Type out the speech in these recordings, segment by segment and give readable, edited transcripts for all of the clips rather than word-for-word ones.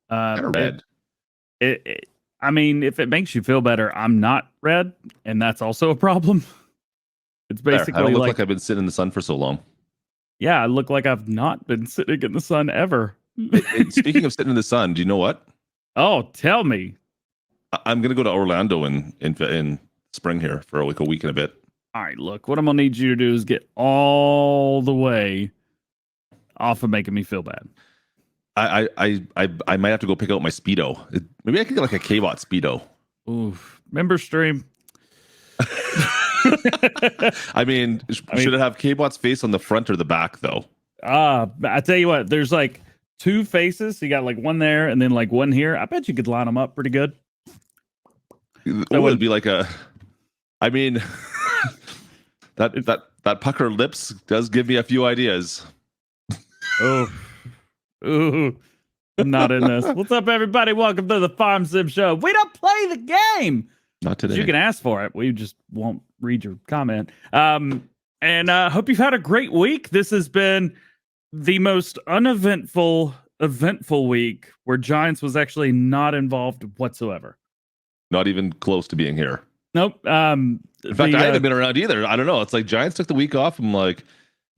Kind of red. I mean, if it makes you feel better, I'm not red, and that's also a problem. It's There. I basically don't look like, like I've been sitting in the sun for so long. yeah, I look like I've not been sitting in the sun ever. Speaking of sitting in the sun, do you know what? Oh, tell me. I'm gonna go to Orlando in spring here for like a week and a bit. All right, look, what I'm gonna need you to do is get all the way off of making me feel bad. I might have to go pick out my Speedo. Maybe I could get like a K-Bot Speedo. Oof. Member stream. I mean, should it have K-Bot's face on the front or the back though? I tell you what, there's like two faces. So you got like one there and then like one here. I bet you could line them up pretty good. It'd be like a. I mean, that pucker lips does give me a few ideas. Oh, ooh, I'm not in this. What's up, everybody? Welcome to the Farm Sim Show. We don't play the game. Not today. You can ask for it. We just won't read your comment. And hope you've had a great week. This has been the most eventful week where Giants was actually not involved whatsoever. Not even close to being here. Nope. In fact, I haven't been around either. I don't know. It's like Giants took the week off. I'm like,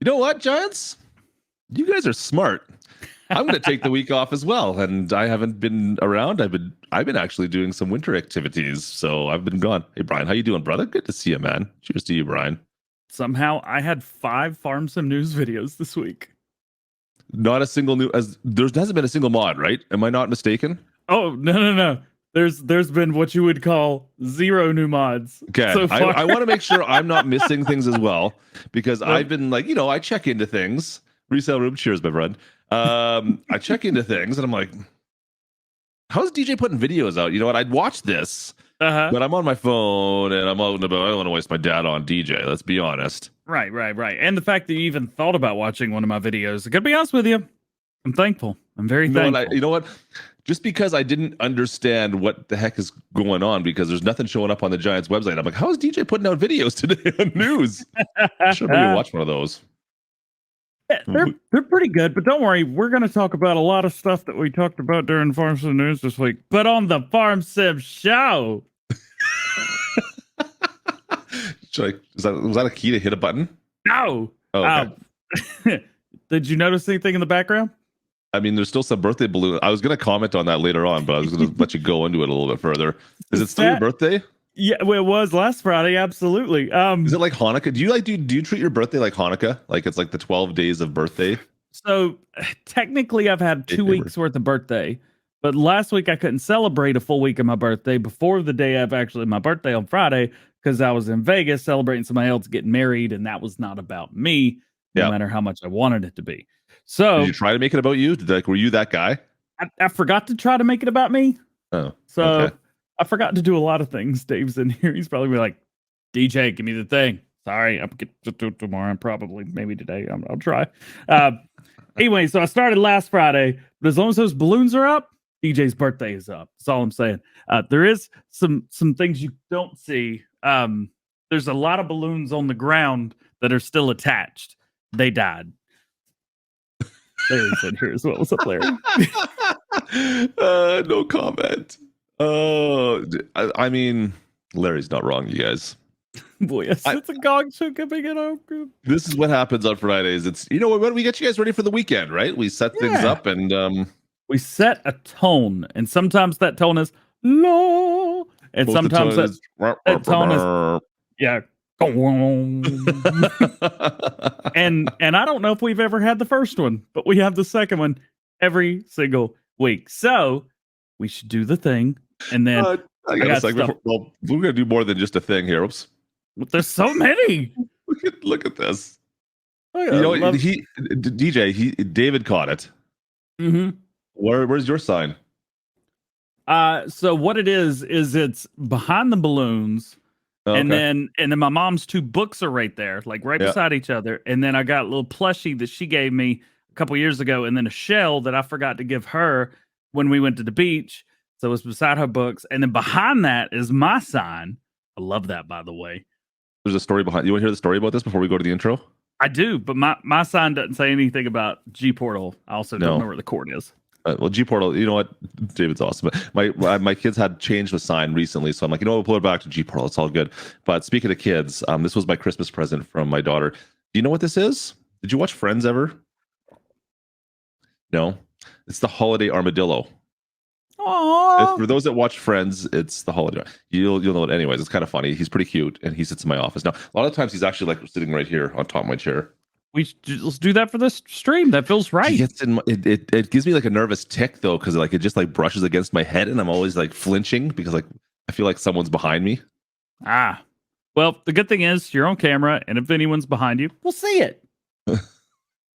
you know what, Giants? You guys are smart. I'm going to take the week off as well, and I haven't been around. I've been actually doing some winter activities, so I've been gone. Hey, Brian, how you doing, brother? Good to see you, man. Cheers to you, Brian. Somehow, I had 5 Farm Sim news videos this week. Not a single there hasn't been a single mod, right? Am I not mistaken? Oh no. There's been what you would call 0 new mods. Okay, so far. I want to make sure I'm not missing things as well, because I've been like, I check into things. Resale room, cheers, my friend. I check into things and I'm like, how's DJ putting videos out? You know what? I'd watch this, but I'm on my phone and I'm out and about. I don't want to waste my data on DJ. Let's be honest. Right. And the fact that you even thought about watching one of my videos, I gotta be honest with you, I'm thankful. I'm very thankful. You know what? Just because I didn't understand what the heck is going on, because there's nothing showing up on the Giants website. I'm like, how is DJ putting out videos today on news? I should maybe watch one of those. Yeah, they're pretty good, but don't worry, we're going to talk about a lot of stuff that we talked about during Farm Sim News this week, but on the Farm Sim Show. Was that a key to hit a button? No. Oh, okay. Did you notice anything in the background? I mean, there's still some birthday balloon. I was going to comment on that later on, but I was going to let you go into it a little bit further. Is it still your birthday? Yeah, well, it was last Friday. Absolutely. Is it like Hanukkah? Do you treat your birthday like Hanukkah? Like it's like the 12 days of birthday? So technically, I've had 2 weeks worth of birthday, but last week I couldn't celebrate a full week of my birthday before the day of actually my birthday on Friday because I was in Vegas celebrating somebody else getting married, and that was not about me, no matter how much I wanted it to be. So did you try to make it about you? Were you that guy? I forgot to try to make it about me. Oh, so. Okay. I forgot to do a lot of things. Dave's in here. He's probably like, DJ, give me the thing. Sorry, I'll get to do it tomorrow. Probably, maybe today. I'll try. Anyway, so I started last Friday, but as long as those balloons are up, DJ's birthday is up. That's all I'm saying. There is some things you don't see. There's a lot of balloons on the ground that are still attached. They died. Larry's in here as well. What's up, Larry? No comment. Oh, I mean, Larry's not wrong, you guys. Boy, yes, it's a gong show coming in. This is what happens on Fridays. It's when we get you guys ready for the weekend, right? We set things up and we set a tone, and sometimes that tone is low, and sometimes that tone is and I don't know if we've ever had the first one, but we have the second one every single week. So we should do the thing. And then I got a segment. Well, we're gonna do more than just a thing here. Oops. There's so many. Look at this. David caught it. Mm-hmm. Where's your sign? So what it is it's behind the balloons, and then my mom's 2 books are right there, like right beside each other. And then I got a little plushie that she gave me a couple years ago, and then a shell that I forgot to give her when we went to the beach. So it's beside her books. And then behind that is my sign. I love that, by the way. There's a story behind. You want to hear the story about this before we go to the intro? I do, but my sign doesn't say anything about GPORTAL. I also don't know where the cord is. Well, GPortal, you know what? David's awesome. My kids had changed the sign recently, so I'm like, you know, we'll pull it back to GPortal. It's all good. But speaking of kids, this was my Christmas present from my daughter. Do you know what this is? Did you watch Friends ever? No, it's the holiday armadillo. Aww. For those that watch Friends, it's the holiday. You'll know it anyways. It's kind of funny. He's pretty cute, and he sits in my office now. A lot of times, he's actually like sitting right here on top of my chair. Let's do that for this stream. That feels right. He gets in it gives me like a nervous tick though, because like it just like brushes against my head, and I'm always like flinching because like I feel like someone's behind me. Well, the good thing is you're on camera, and if anyone's behind you, we'll see it.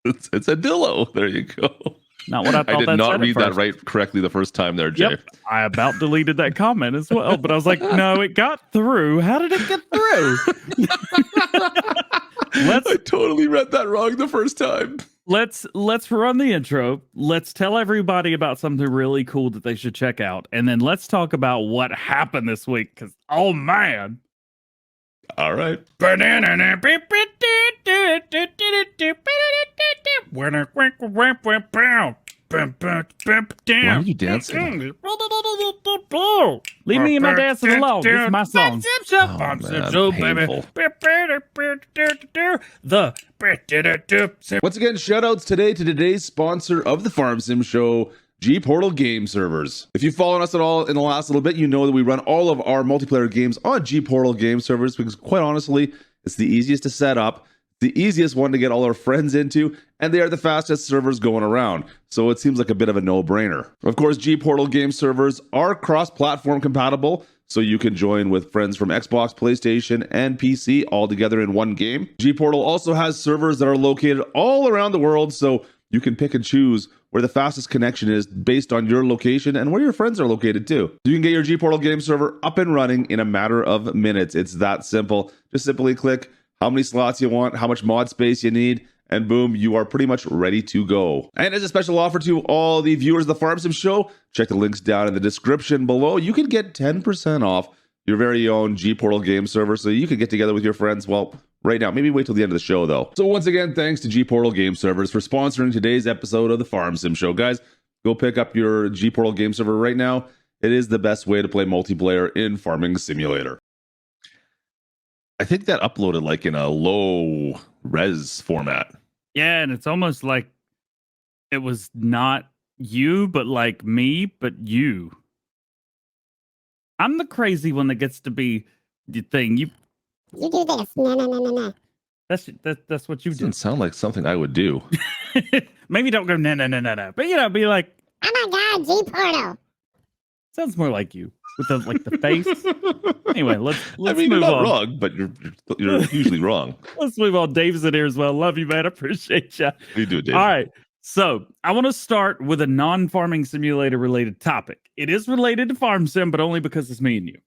It's a dillo. There you go. Not what I thought. I did not read that right correctly the first time there, Jay. Yep. I about deleted that comment as well, but I was like, no, it got through. How did it get through? I totally read that wrong the first time. Let's run the intro. Let's tell everybody about something really cool that they should check out, and then let's talk about what happened this week. Because oh man. All right. Why are you dancing? Leave me and my dancing alone. This is my song. Once again, shout outs today to today's sponsor of the Farm Sim Show, GPortal Game Servers. If you've followed us at all in the last little bit, you know that we run all of our multiplayer games on GPortal Game Servers because quite honestly, it's the easiest to set up, the easiest one to get all our friends into, and they are the fastest servers going around. So it seems like a bit of a no-brainer. Of course, GPortal Game Servers are cross-platform compatible, so you can join with friends from Xbox, PlayStation, and PC all together in one game. GPortal also has servers that are located all around the world, so you can pick and choose where the fastest connection is based on your location and where your friends are located too. You can get your GPortal game server up and running in a matter of minutes. It's that simple. Just simply click how many slots you want, how much mod space you need, and boom, you are pretty much ready to go. And as a special offer to all the viewers of the Farm Sim Show, check the links down in the description below. You can get 10% off your very own GPortal game server, so you can get together with your friends, well, right now. Maybe wait till the end of the show, though. So once again, thanks to GPortal Game Servers for sponsoring today's episode of the Farm Sim Show. Guys, go pick up your GPortal Game Server right now. It is the best way to play multiplayer in Farming Simulator. I think that uploaded like in a low res format. Yeah, and it's almost like it was not you, but like me, but you. I'm the crazy one that gets to be the thing. You do this. No. That's what you do. Doesn't sound like something I would do. Maybe don't go no. But you know, be like, oh my god, GPortal. Sounds more like you with the face. Anyway, let's I mean, move you're not on. wrong, but you're usually wrong. Let's move on. Dave's in here as well. Love you, man. I appreciate you. You do it, Dave. All right. So I want to start with a non-farming simulator related topic. It is related to Farm Sim, but only because it's me and you.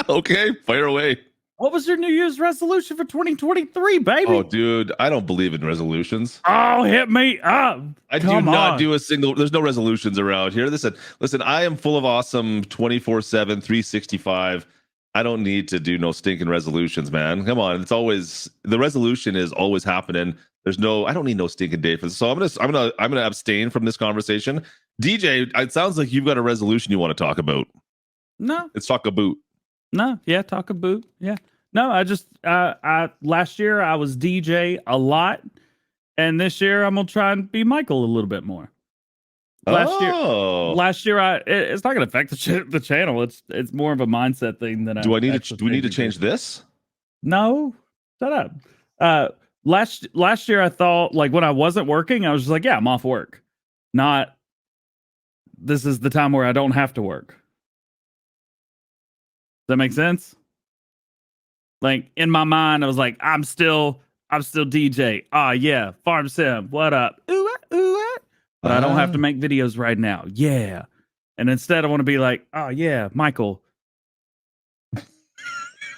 Okay, fire away. What was your New Year's resolution for 2023, baby? Oh, dude, I don't believe in resolutions. Oh, hit me up. I do not do a single. There's no resolutions around here. Listen. I am full of awesome 24/7, 365. I don't need to do no stinking resolutions, man. Come on, it's always the resolution is always happening. There's no. I don't need no stinking day for this. So I'm gonna abstain from this conversation. DJ, it sounds like you've got a resolution you want to talk about. No, let's talk about. No, yeah, talk a boot. Yeah. No, I just last year I was DJ a lot, and this year I'm gonna try and be Michael a little bit more. Last year it's not gonna affect the channel. It's more of a mindset thing than do we need to change this? No, shut up. Last year I thought like when I wasn't working, I was just like, yeah, I'm off work. Not this is the time where I don't have to work. Does that make sense? Like in my mind, I was like, I'm still DJ. Ah, yeah, Farm Sim. What up? Ooh, but I don't have to make videos right now. Yeah, and instead I want to be like, oh yeah, Michael.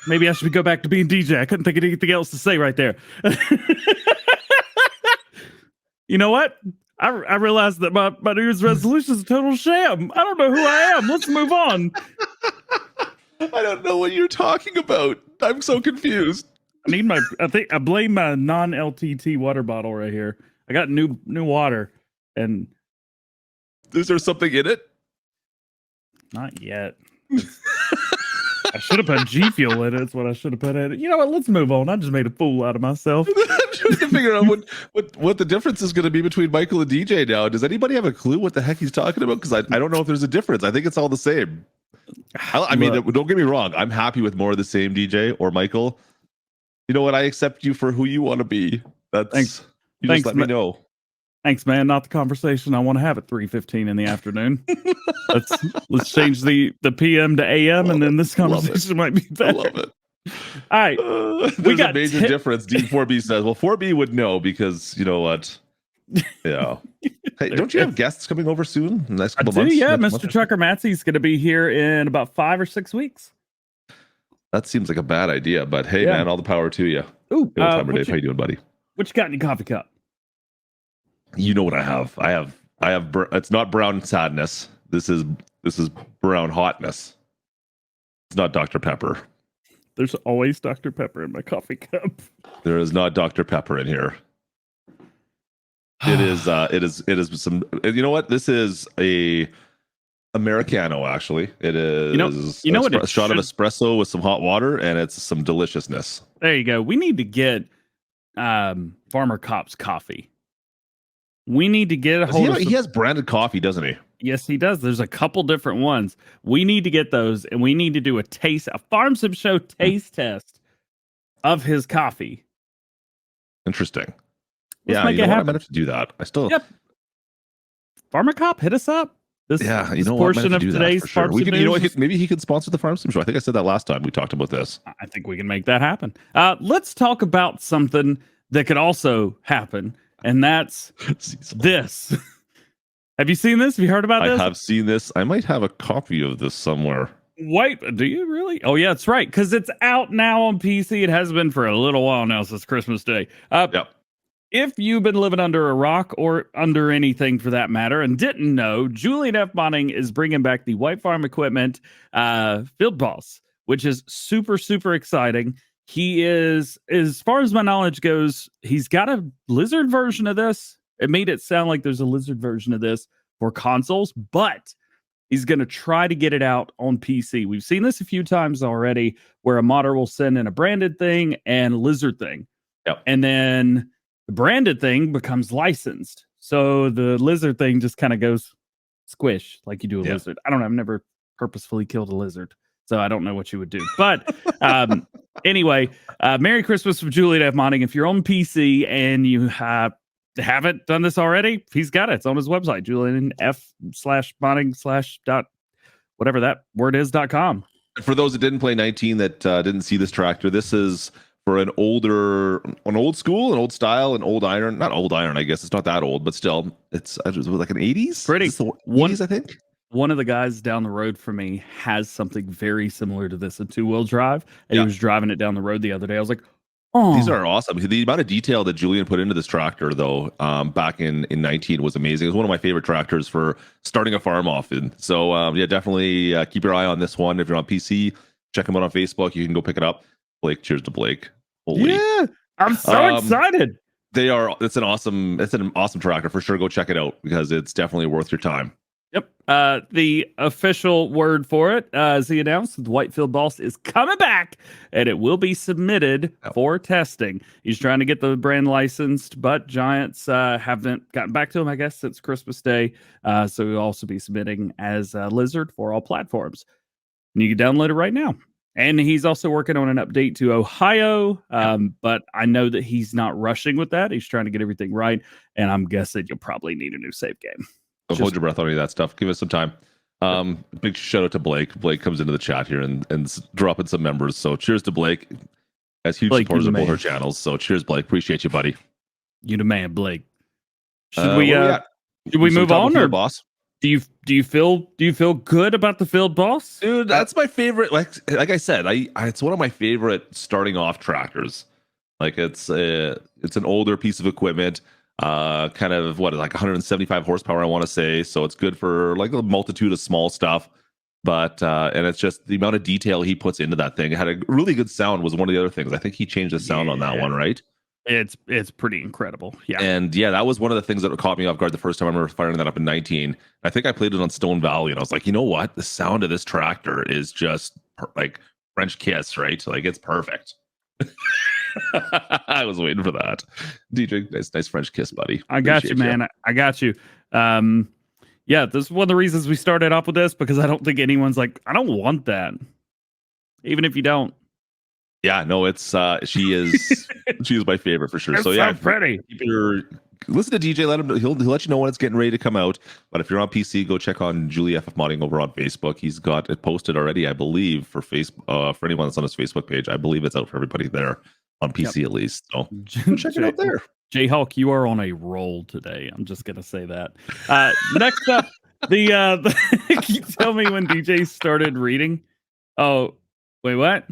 Maybe I should go back to being DJ. I couldn't think of anything else to say right there. You know what? I realized that my New Year's resolution is a total sham. I don't know who I am. Let's move on. I don't know what you're talking about. I'm so confused. I blame my non-LTT water bottle right here. I got new water, and Is there something in it? not yet. I should have put G Fuel in it. That's what I should have put in it. You know what? Let's move on. I just made a fool out of myself. I'm trying to figure out what the difference is going to be between Michael and DJ now. Does anybody have a clue what the heck he's talking about? Because I don't know if there's a difference. I think it's all the same. I mean, don't get me wrong. I'm happy with more of the same, DJ or Michael. You know what? I accept you for who you want to be. Thanks. You just let me know. Thanks, man. Not the conversation I want to have at 3:15 in the afternoon. let's change the PM to AM, and then this conversation might be better. I love it. All right, there's a major difference. D4B says, "Well, 4B would know because you know what? Yeah. Hey, don't you have guests coming over soon? In the next couple months? Yeah, Mr. Mr. Trucker Matsey's going to be here in about 5 or 6 weeks. That seems like a bad idea, but hey, man, all the power to you. Ooh, Dave, how you doing, buddy? What you got in your coffee cup? You know what I have? I have. It's not brown sadness. This is brown hotness. It's not Dr. Pepper. There's always Dr. Pepper in my coffee cup. There is not Dr. Pepper in here. It is. It is some. You know what? This is a Americano. Actually, it is. You know what? A shot of espresso with some hot water, and it's some deliciousness. There you go. We need to get Farmer Cop's coffee. We need to get a hold of. He has branded coffee, doesn't he? Yes, he does. There's a couple different ones. We need to get those, and we need to do a Farm Sim Show taste test of his coffee. Interesting. Let's you know what? I might have to do that. I still. Yep. Farmer Cop, hit us up. This portion of today's Farm Sim News. You know what? Maybe he could sponsor the Farm Sim Show. I think I said that last time we talked about this. I think we can make that happen. Let's talk about something that could also happen, and that's this. Have you seen this? Have you heard about this? I have seen this. I might have a copy of this somewhere. Wait, do you really? Oh, yeah, that's right. Because it's out now on PC. It has been for a little while now since Christmas Day. Yep. If you've been living under a rock or under anything for that matter and didn't know, Julian F. Modding is bringing back the White Farm Equipment Field Boss, which is super, super exciting. He is, as far as my knowledge goes, he's got a Lizard version of this. It made it sound like there's a Lizard version of this for consoles, but he's going to try to get it out on PC. We've seen this a few times already where a modder will send in a branded thing and a Lizard thing. Yep. And then the branded thing becomes licensed. So the Lizard thing just kind of goes squish like you do a lizard. I don't know. I've never purposefully killed a lizard, so I don't know what you would do. But anyway, Merry Christmas from Julian F. Modding. If you're on PC and you haven't done this already, he's got it. It's on his website, julianf/modding/ whatever that word is.com. For those that didn't play 19 that didn't see this tractor, this is for an old school, an old style, an old iron. Not old iron, I guess. It's not that old, but still, it's like an 80s? Pretty. It's the 80s, I think. One of the guys down the road from me has something very similar to this, a two-wheel drive, and he was driving it down the road the other day. I was like, oh. These are awesome. The amount of detail that Julian put into this tractor, though, back in 19 was amazing. It was one of my favorite tractors for starting a farm off in. So, definitely keep your eye on this one. If you're on PC, check them out on Facebook. You can go pick it up. Blake, cheers to Blake. Holy. Yeah, I'm so excited. It's an awesome tractor for sure. Go check it out because it's definitely worth your time. Yep. The official word for it, as he announced, the Whitefield Boss is coming back, and it will be submitted for testing. He's trying to get the brand licensed, but Giants haven't gotten back to him, I guess, since Christmas Day. So he'll also be submitting as Lizard for all platforms. And you can download it right now. And he's also working on an update to Ohio, but I know that he's not rushing with that. He's trying to get everything right, and I'm guessing you'll probably need a new save game. Hold your breath on any of that stuff. Give us some time. Big shout out to Blake. Blake comes into the chat here and dropping some members. So cheers to Blake. As huge Blake, supporters of both our channels. So cheers, Blake. Appreciate you, buddy. You the man, Blake. Should we move on, or boss? Do you feel good about the Field Boss? Dude, that's my favorite. Like I said, it's one of my favorite starting off tractors. Like it's an older piece of equipment. Kind of like 175 horsepower, I want to say. So it's good for like a multitude of small stuff. But and it's just the amount of detail he puts into that thing. It had a really good sound was one of the other things. I think he changed the sound on that one, right? It's pretty incredible. Yeah. And yeah, that was one of the things that caught me off guard the first time I remember firing that up in 19. I think I played it on Stone Valley, and I was like, you know what? The sound of this tractor is just like French kiss, right? Like it's perfect. I was waiting for that. DJ, nice French kiss, buddy. I got you, man. I got you. Yeah, this is one of the reasons we started off with this, because I don't think anyone's like, I don't want that. Even if you don't. Yeah, no, it's she is my favorite for sure. It's so yeah, pretty. Listen to DJ, let him he'll let you know when it's getting ready to come out. But if you're on PC, go check on Julie FF Modding over on Facebook. He's got it posted already, I believe, for Facebook for anyone that's on his Facebook page. I believe it's out for everybody there on PC at least. So go check it out there. J-Hulk, you are on a roll today. I'm just gonna say that. Next up, the can you tell me when DJ started reading? Oh, wait, what?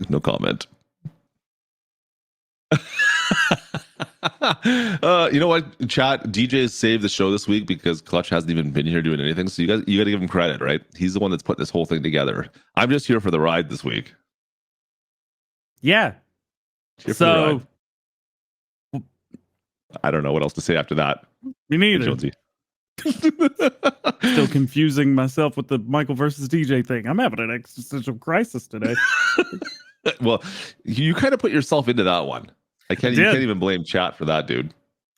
No comment. You know what, chat? DJ has saved the show this week because Clutch hasn't even been here doing anything. So you got to give him credit, right? He's the one that's put this whole thing together. I'm just here for the ride this week. Yeah. So I don't know what else to say after that. Me neither. Jonesy. Still confusing myself with the Michael versus DJ thing. I'm having an existential crisis today. Well, you kind of put yourself into that one. You can't even blame chat for that, dude.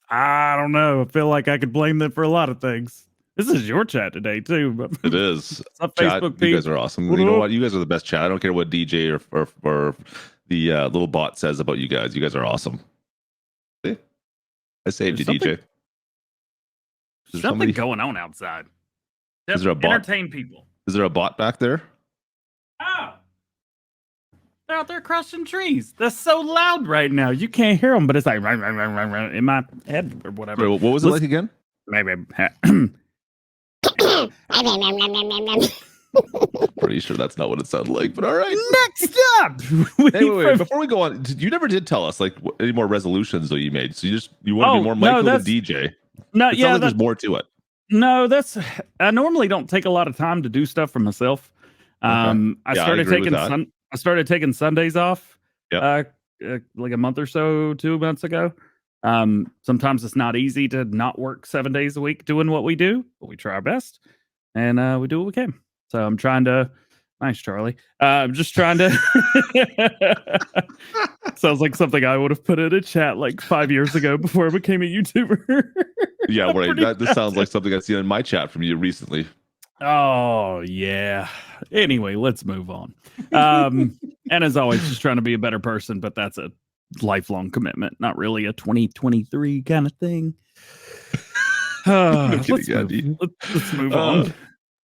I don't know. I feel like I could blame them for a lot of things. This is your chat today too. But it is. Chat, Facebook you guys are awesome. You know what? You guys are the best chat. I don't care what DJ or the little bot says about you guys. You guys are awesome. See? I saved you, DJ. Something going on outside. Is there a bot? Entertain people. Is there a bot back there? Oh. They're out there crushing trees. That's so loud right now. You can't hear them, but it's like in my head or whatever. Wait, what was it like again? Pretty sure that's not what it sounded like, but all right. Next up, wait, before we go on, you never did tell us like any more resolutions though you made. So you want to be more Michael than DJ. No, it sounds like there's more to it. No, I normally don't take a lot of time to do stuff for myself. I started taking Sundays off. Yeah. Like a month or so, 2 months ago. Sometimes it's not easy to not work 7 days a week doing what we do, but we try our best and we do what we can. So I'm trying to. Nice, Charlie. I'm just trying to. Sounds like something I would have put in a chat like 5 years ago before I became a YouTuber. Yeah, right. This sounds like something I've seen in my chat from you recently. Oh, yeah. Anyway, let's move on. And as always, just trying to be a better person, but that's a lifelong commitment, not really a 2023 kind of thing. Let's move on.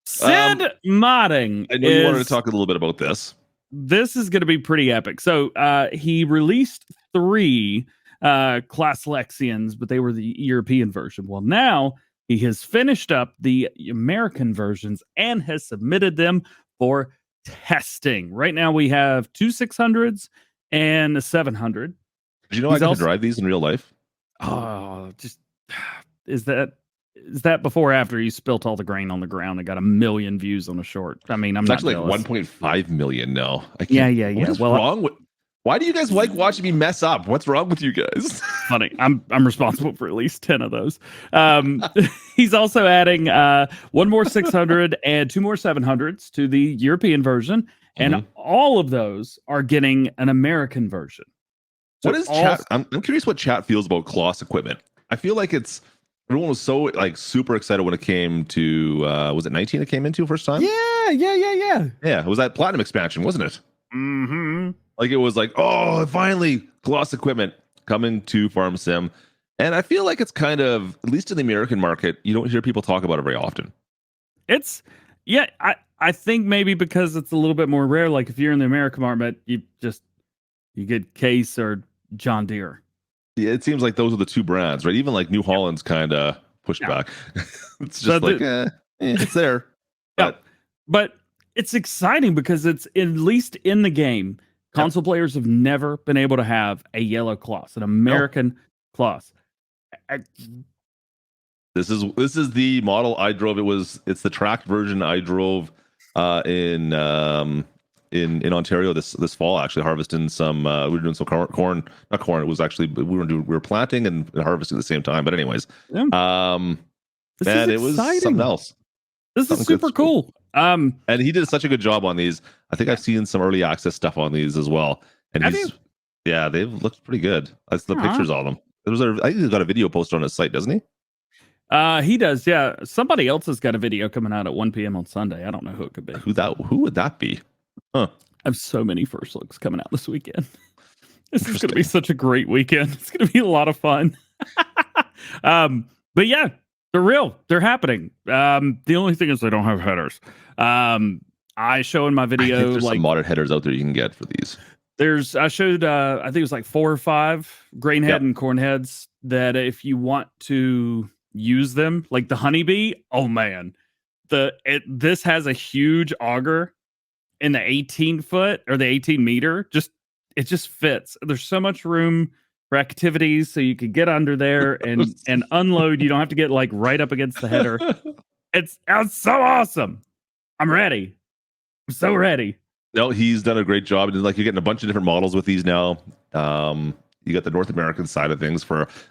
Sid modding. I know you wanted to talk a little bit about this. This is going to be pretty epic. So he released 3 class Lexians, but they were the European version. Well, now he has finished up the American versions and has submitted them for testing. Right now we have 2 600s and a 700. Did you know I can drive these in real life? Oh, just is that before or after you spilt all the grain on the ground and got 1 million views on a short? I mean, It's actually like 1.5 million now. Yeah. What's wrong with? Why do you guys like watching me mess up? What's wrong with you guys? Funny. I'm responsible for at least 10 of those. He's also adding 1 more 600 and 2 more 700s to the European version, and all of those are getting an American version. So what is chat? I'm curious what chat feels about Kloss equipment. I feel like everyone was so like super excited when it came to was it 19 it came into first time? Yeah. Yeah, it was that platinum expansion, wasn't it? Mm-hmm. Like it was like, oh, finally Kloss equipment coming to Farm Sim. And I feel like it's kind of, at least in the American market, you don't hear people talk about it very often. I think maybe because it's a little bit more rare. Like if you're in the American market, you get Case or John Deere. Yeah, it seems like those are the 2 brands, right? Even like New Holland's kind of pushed back. It's just it's there. But it's exciting because it's at least in the game. Console players have never been able to have a yellow Kloss, an American Kloss. This is the model I drove. It's the tracked version I drove in in Ontario this fall, actually harvesting some. We were doing some corn, not corn. It was actually we were planting and harvesting at the same time. But anyways, Yeah. This man, is it was exciting. something else. This is Something super cool. And he did such a good job on these. I think I've seen some early access stuff on these as well. And Have he's you? yeah, they've looked pretty good. That's the Aw. pictures of them. I think he's got a video posted on his site, doesn't he? He does, yeah. Somebody else has got a video coming out at 1 p.m. on Sunday. I don't know who it could be. Who would that be? Huh. I have so many first looks coming out this weekend. This is going to be such a great weekend. It's going to be a lot of fun. But yeah, they're real. They're happening. The only thing is they don't have headers. I show in my video I think there's like some modded headers out there you can get for these. I showed I think it was like 4 or 5 grain head and corn heads that if you want to use them, like the honeybee, oh man, this has a huge auger in the 18 foot or the 18 meter. It just fits. There's so much room for activities, so you could get under there and unload. You don't have to get like right up against the header. It's so awesome. I'm ready. I'm so ready. No, he's done a great job. And like you're getting a bunch of different models with these now. You got the North American side of things.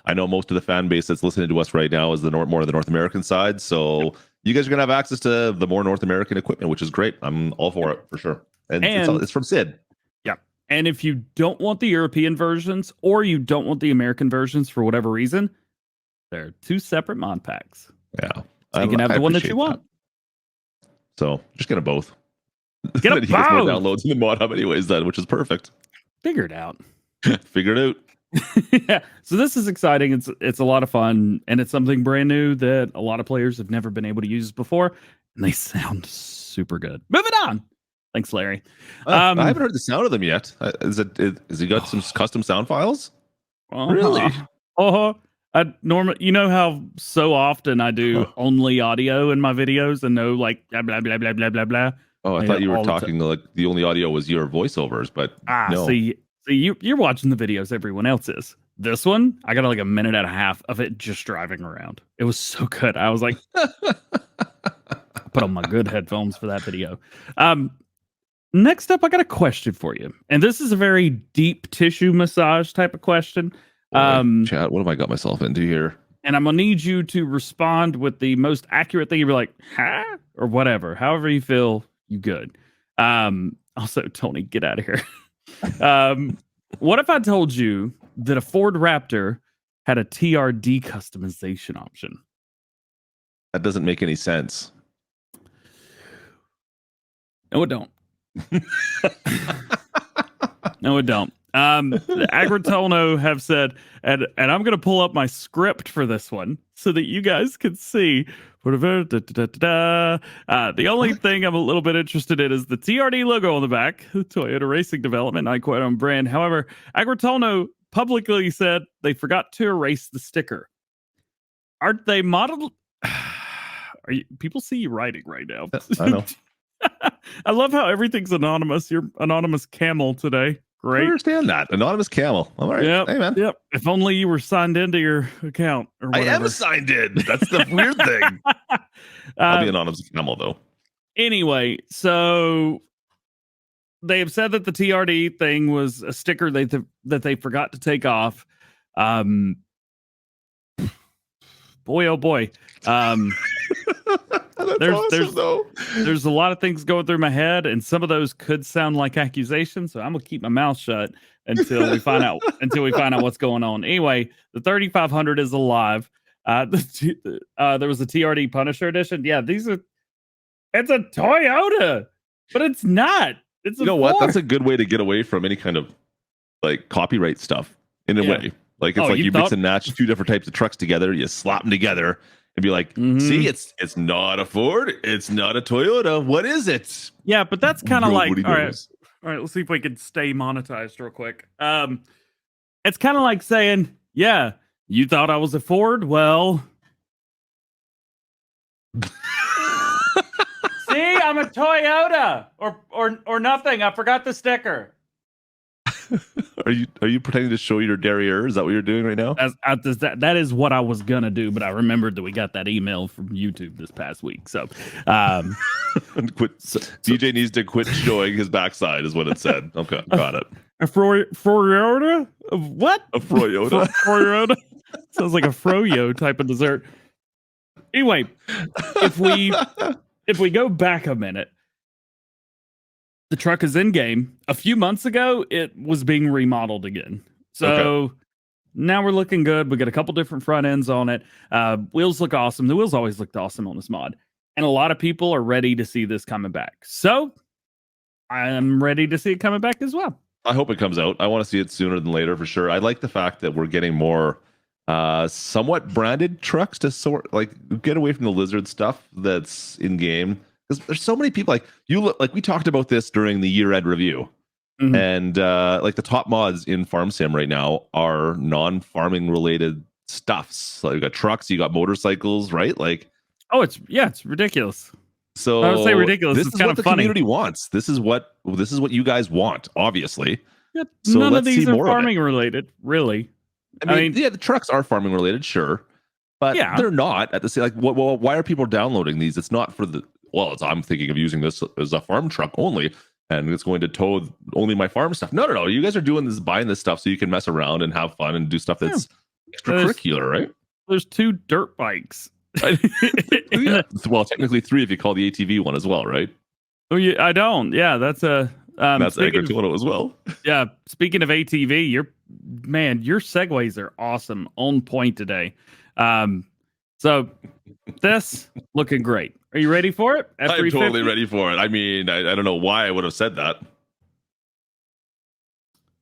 I know most of the fan base that's listening to us right now is more of the North American side. So you guys are gonna have access to the more North American equipment, which is great. I'm all for it for sure. And it's from Sid. Yeah. And if you don't want the European versions or you don't want the American versions for whatever reason, there are 2 separate mod packs. Yeah. So you can have the one that you want. So just get them both. Get them both. More both. downloads in the mod hub anyways then, which is perfect. Figure it out. Figure it out. Yeah. So this is exciting. It's a lot of fun, and it's something brand new that a lot of players have never been able to use before, and they sound super good. Moving on. Thanks, Larry. I haven't heard the sound of them yet. Has he got some custom sound files? Really? Normally, you know how so often I do only audio in my videos and no like blah blah blah blah blah blah blah. Oh, I thought you were talking like the only audio was your voiceovers, but no. See, you're watching the videos everyone else is. This one, I got like a minute and a half of it just driving around. It was so good. I was like, put on my good headphones for that video. Next up, I got a question for you, and this is a very deep tissue massage type of question. Chat, what have I got myself into here? And I'm gonna need you to respond with the most accurate thing. You'd be like, huh? Or whatever. However you feel, you good. Also, Tony, get out of here. What if I told you that a Ford Raptor had a TRD customization option? That doesn't make any sense. No, it don't. No, it don't. The Agritono have said, and I'm going to pull up my script for this one so that you guys can see. The only thing I'm a little bit interested in is the TRD logo on the back, Toyota Racing Development, not quite on brand. However, Agritono publicly said they forgot to erase the sticker. Aren't they modeled? People see you writing right now. I know. I love how everything's anonymous. You're anonymous camel today. Great. I understand that. Anonymous camel. All right. Yep. Hey, man. Yep. If only you were signed into your account or whatever. I am signed in. That's the weird thing. I'll be anonymous camel, though. Anyway, so they have said that the TRD thing was a sticker that they forgot to take off. Boy, oh boy. There's a lot of things going through my head, and some of those could sound like accusations. So I'm gonna keep my mouth shut until we find out what's going on. Anyway, the 3500 is alive. There was a TRD Punisher edition. Yeah, it's a Toyota, but it's not. It's what? That's a good way to get away from any kind of like copyright stuff in a way. Like it's like you mix and match 2 different types of trucks together, you slap them together and be like, see, it's not a Ford, it's not a Toyota. What is it? Yeah, but that's kind of like all right, let's see if we can stay monetized real quick. It's kind of like saying, yeah, you thought I was a Ford? Well, see, I'm a Toyota or nothing. I forgot the sticker. Are you pretending to show your derriere? Is that what you're doing right now? That is what I was gonna do, but I remembered that we got that email from YouTube this past week. So, DJ needs to quit showing his backside, is what it said. Okay, got it. A Froyota? What? A Froyota? Froyota? Sounds like a froyo type of dessert. Anyway, if we go back a minute, the truck is in game. A few months ago, it was being remodeled again. So now we're looking good. We got a couple different front ends on it. Wheels look awesome. The wheels always looked awesome on this mod. And a lot of people are ready to see this coming back. So I'm ready to see it coming back as well. I hope it comes out. I want to see it sooner than later for sure. I like the fact that we're getting more somewhat branded trucks to get away from the lizard stuff that's in game. Because there's so many people like we talked about this during the year-end review. Mm-hmm. And like the top mods in Farm Sim right now are non-farming related stuffs. So you got trucks, you got motorcycles, right? Like, it's ridiculous. So I would say ridiculous. This it's is kind what of the funny. community wants. This is what you guys want, obviously. Yeah, so none of these are more farming related, really. I mean, yeah, the trucks are farming related, sure, but they're not at the same. Like, why are people downloading these? It's not for the. Well, I'm thinking of using this as a farm truck only, and it's going to tow only my farm stuff. No. You guys are doing this, buying this stuff so you can mess around and have fun and do stuff that's extracurricular, right? There's 2 dirt bikes. Yeah. Well, technically 3 if you call the ATV one as well, right? Oh, yeah, I don't. Yeah, that's a. That's Agricola as well. Yeah. Speaking of ATV, your segues are awesome, on point today. So this looking great. Are you ready for it? I'm totally ready for it. I mean, I don't know why I would have said that.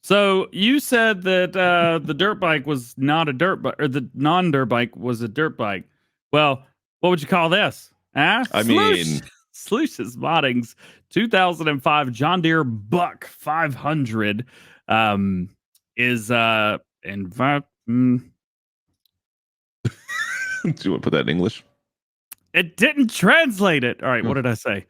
So you said that the dirt bike was not a dirt bike, or the non-dirt bike was a dirt bike. Well, what would you call this? I mean, Slush's Modding's 2005 John Deere Buck 500 is Do you want to put that in English? It didn't translate it. All right, what did I say?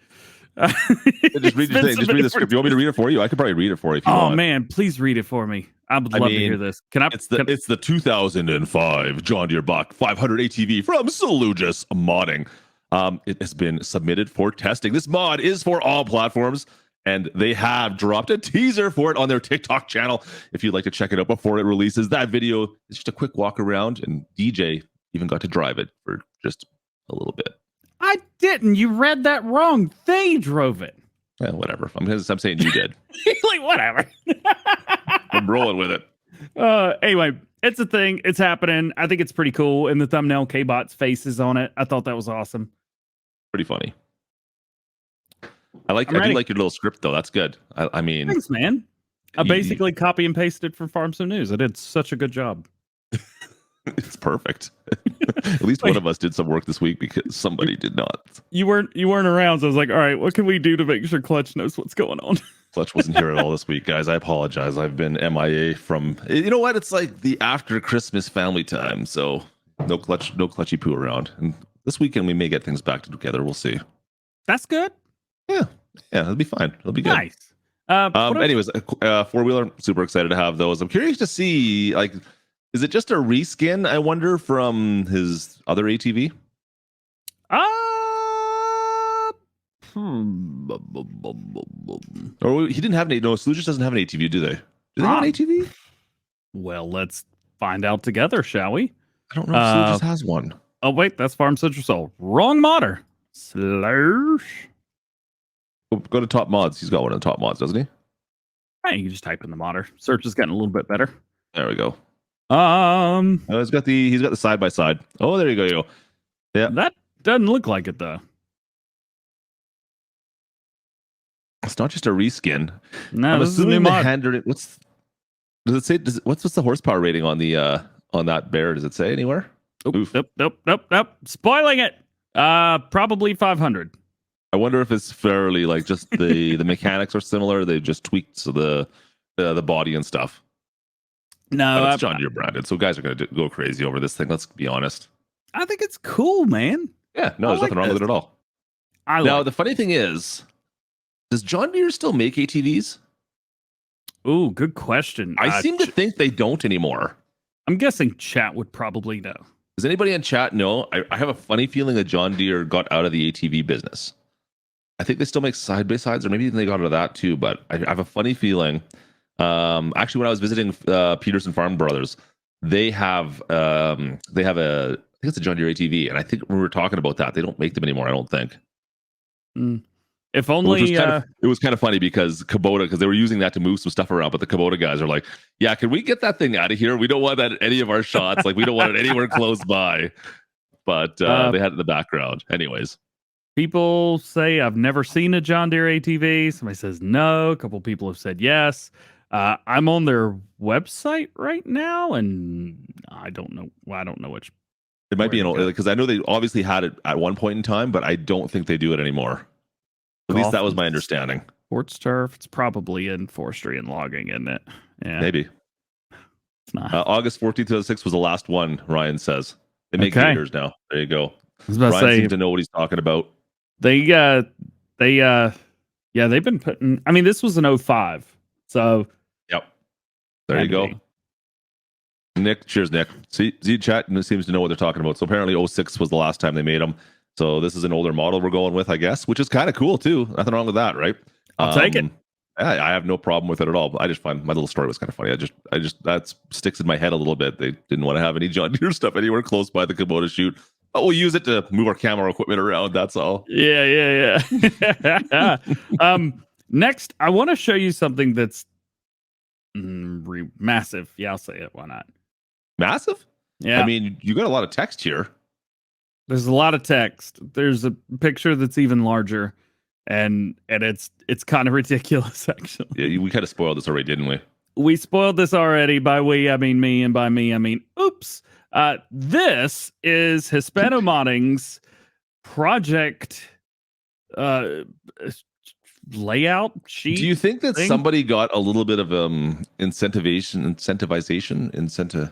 Just read the script. You want me to read it for you? I could probably read it for you if you want. Oh man, please read it for me. I would love to hear this. It's the 2005 John Deere Buck 500 ATV from Slush's Modding. It has been submitted for testing. This mod is for all platforms, and they have dropped a teaser for it on their TikTok channel. If you'd like to check it out before it releases, that video is just a quick walk around, and DJ even got to drive it for just a little bit. I didn't. You read that wrong. They drove it. Yeah, whatever. I'm saying you did. Like, whatever. I'm rolling with it. Anyway, it's a thing. It's happening. I think it's pretty cool. In the thumbnail, K-Bot's face is on it. I thought that was awesome. Pretty funny. I do like your little script though. That's good. I mean, thanks, man. I basically copy and pasted from Farm Sim News. I did such a good job. It's perfect. At least one of us did some work this week because somebody did not. You weren't around, so I was like, all right, what can we do to make sure Clutch knows what's going on? Clutch wasn't here at all this week, guys. I apologize. I've been MIA from. You know what? It's like the after Christmas family time, so no clutchy poo around. And this weekend we may get things back together. We'll see. That's good. Yeah, it'll be fine. It'll be good. Nice. Anyways, 4-wheeler. Super excited to have those. I'm curious to see, like, is it just a reskin? I wonder from his other ATV. Or he didn't have an. No, Slush's doesn't have an ATV, do they? Do they have an ATV? Well, let's find out together, shall we? I don't know if Slush's has one. Oh wait, that's Farm Central Soul. Wrong modder. Slush. Go to top mods. He's got one of the top mods, doesn't he? Hey, you can just type in the modder. Search has gotten a little bit better. There we go. He's got the side by side. Oh, there you go. Yeah, that doesn't look like it though. It's not just a reskin. No, I'm this is a new assuming mod. What's the horsepower rating on the on that bear? Does it say anywhere? Nope. Spoiling it. Probably 500. I wonder if it's fairly like just the mechanics are similar. They just tweaked the body and stuff. No, it's John Deere branded, so guys are going to go crazy over this thing. Let's be honest. I think it's cool, man. Yeah, no, there's nothing wrong with it at all. The funny thing is, does John Deere still make ATVs? Ooh, good question. I seem to think they don't anymore. I'm guessing chat would probably know. Does anybody in chat know? I have a funny feeling that John Deere got out of the ATV business. I think they still make side by sides, or maybe they got out of that too. But I have a funny feeling. Actually, when I was visiting Peterson Farm Brothers, they have a I think it's a John Deere ATV, and I think when we were talking about that, they don't make them anymore. I don't think. If only it was kind of funny because because they were using that to move some stuff around, but the Kubota guys are like, "Yeah, can we get that thing out of here? We don't want that in any of our shots. Like, we don't want it anywhere close by." But they had it in the background, anyways. People say I've never seen a John Deere ATV. Somebody says no. A couple people have said yes. I'm on their website right now, and I don't know. Well, I don't know which. It might be because I know they obviously had it at one point in time, but I don't think they do it anymore. At least that was my understanding. Sports turf. It's probably in forestry and logging, isn't it? Yeah, maybe. It's not. August 14th, 2006 was the last one. Ryan says they make gators now. There you go. Ryan seems to know what he's talking about. They've been putting. I mean, this was an 05, so yep. There you go. Nick, cheers, Nick. See chat seems to know what they're talking about. So apparently 06 was the last time they made them. So this is an older model we're going with, I guess, which is kind of cool too. Nothing wrong with that, right? I'll take it. I have no problem with it at all. I just find my little story was kind of funny. I just that sticks in my head a little bit. They didn't want to have any John Deere stuff anywhere close by the Kubota shoot. Oh, we'll use it to move our camera equipment around. That's all. Yeah. Next, I want to show you something that's massive. Yeah, I'll say it. Why not? Massive? Yeah. I mean, you got a lot of text here. There's a lot of text. There's a picture that's even larger, and it's kind of ridiculous, actually. Yeah, we kind of spoiled this already, didn't we? We spoiled this already. By we, I mean me, and by me, I mean oops. This is Hispano-Modding's project layout sheet. Do you think that thing? somebody got a little bit of incentivization?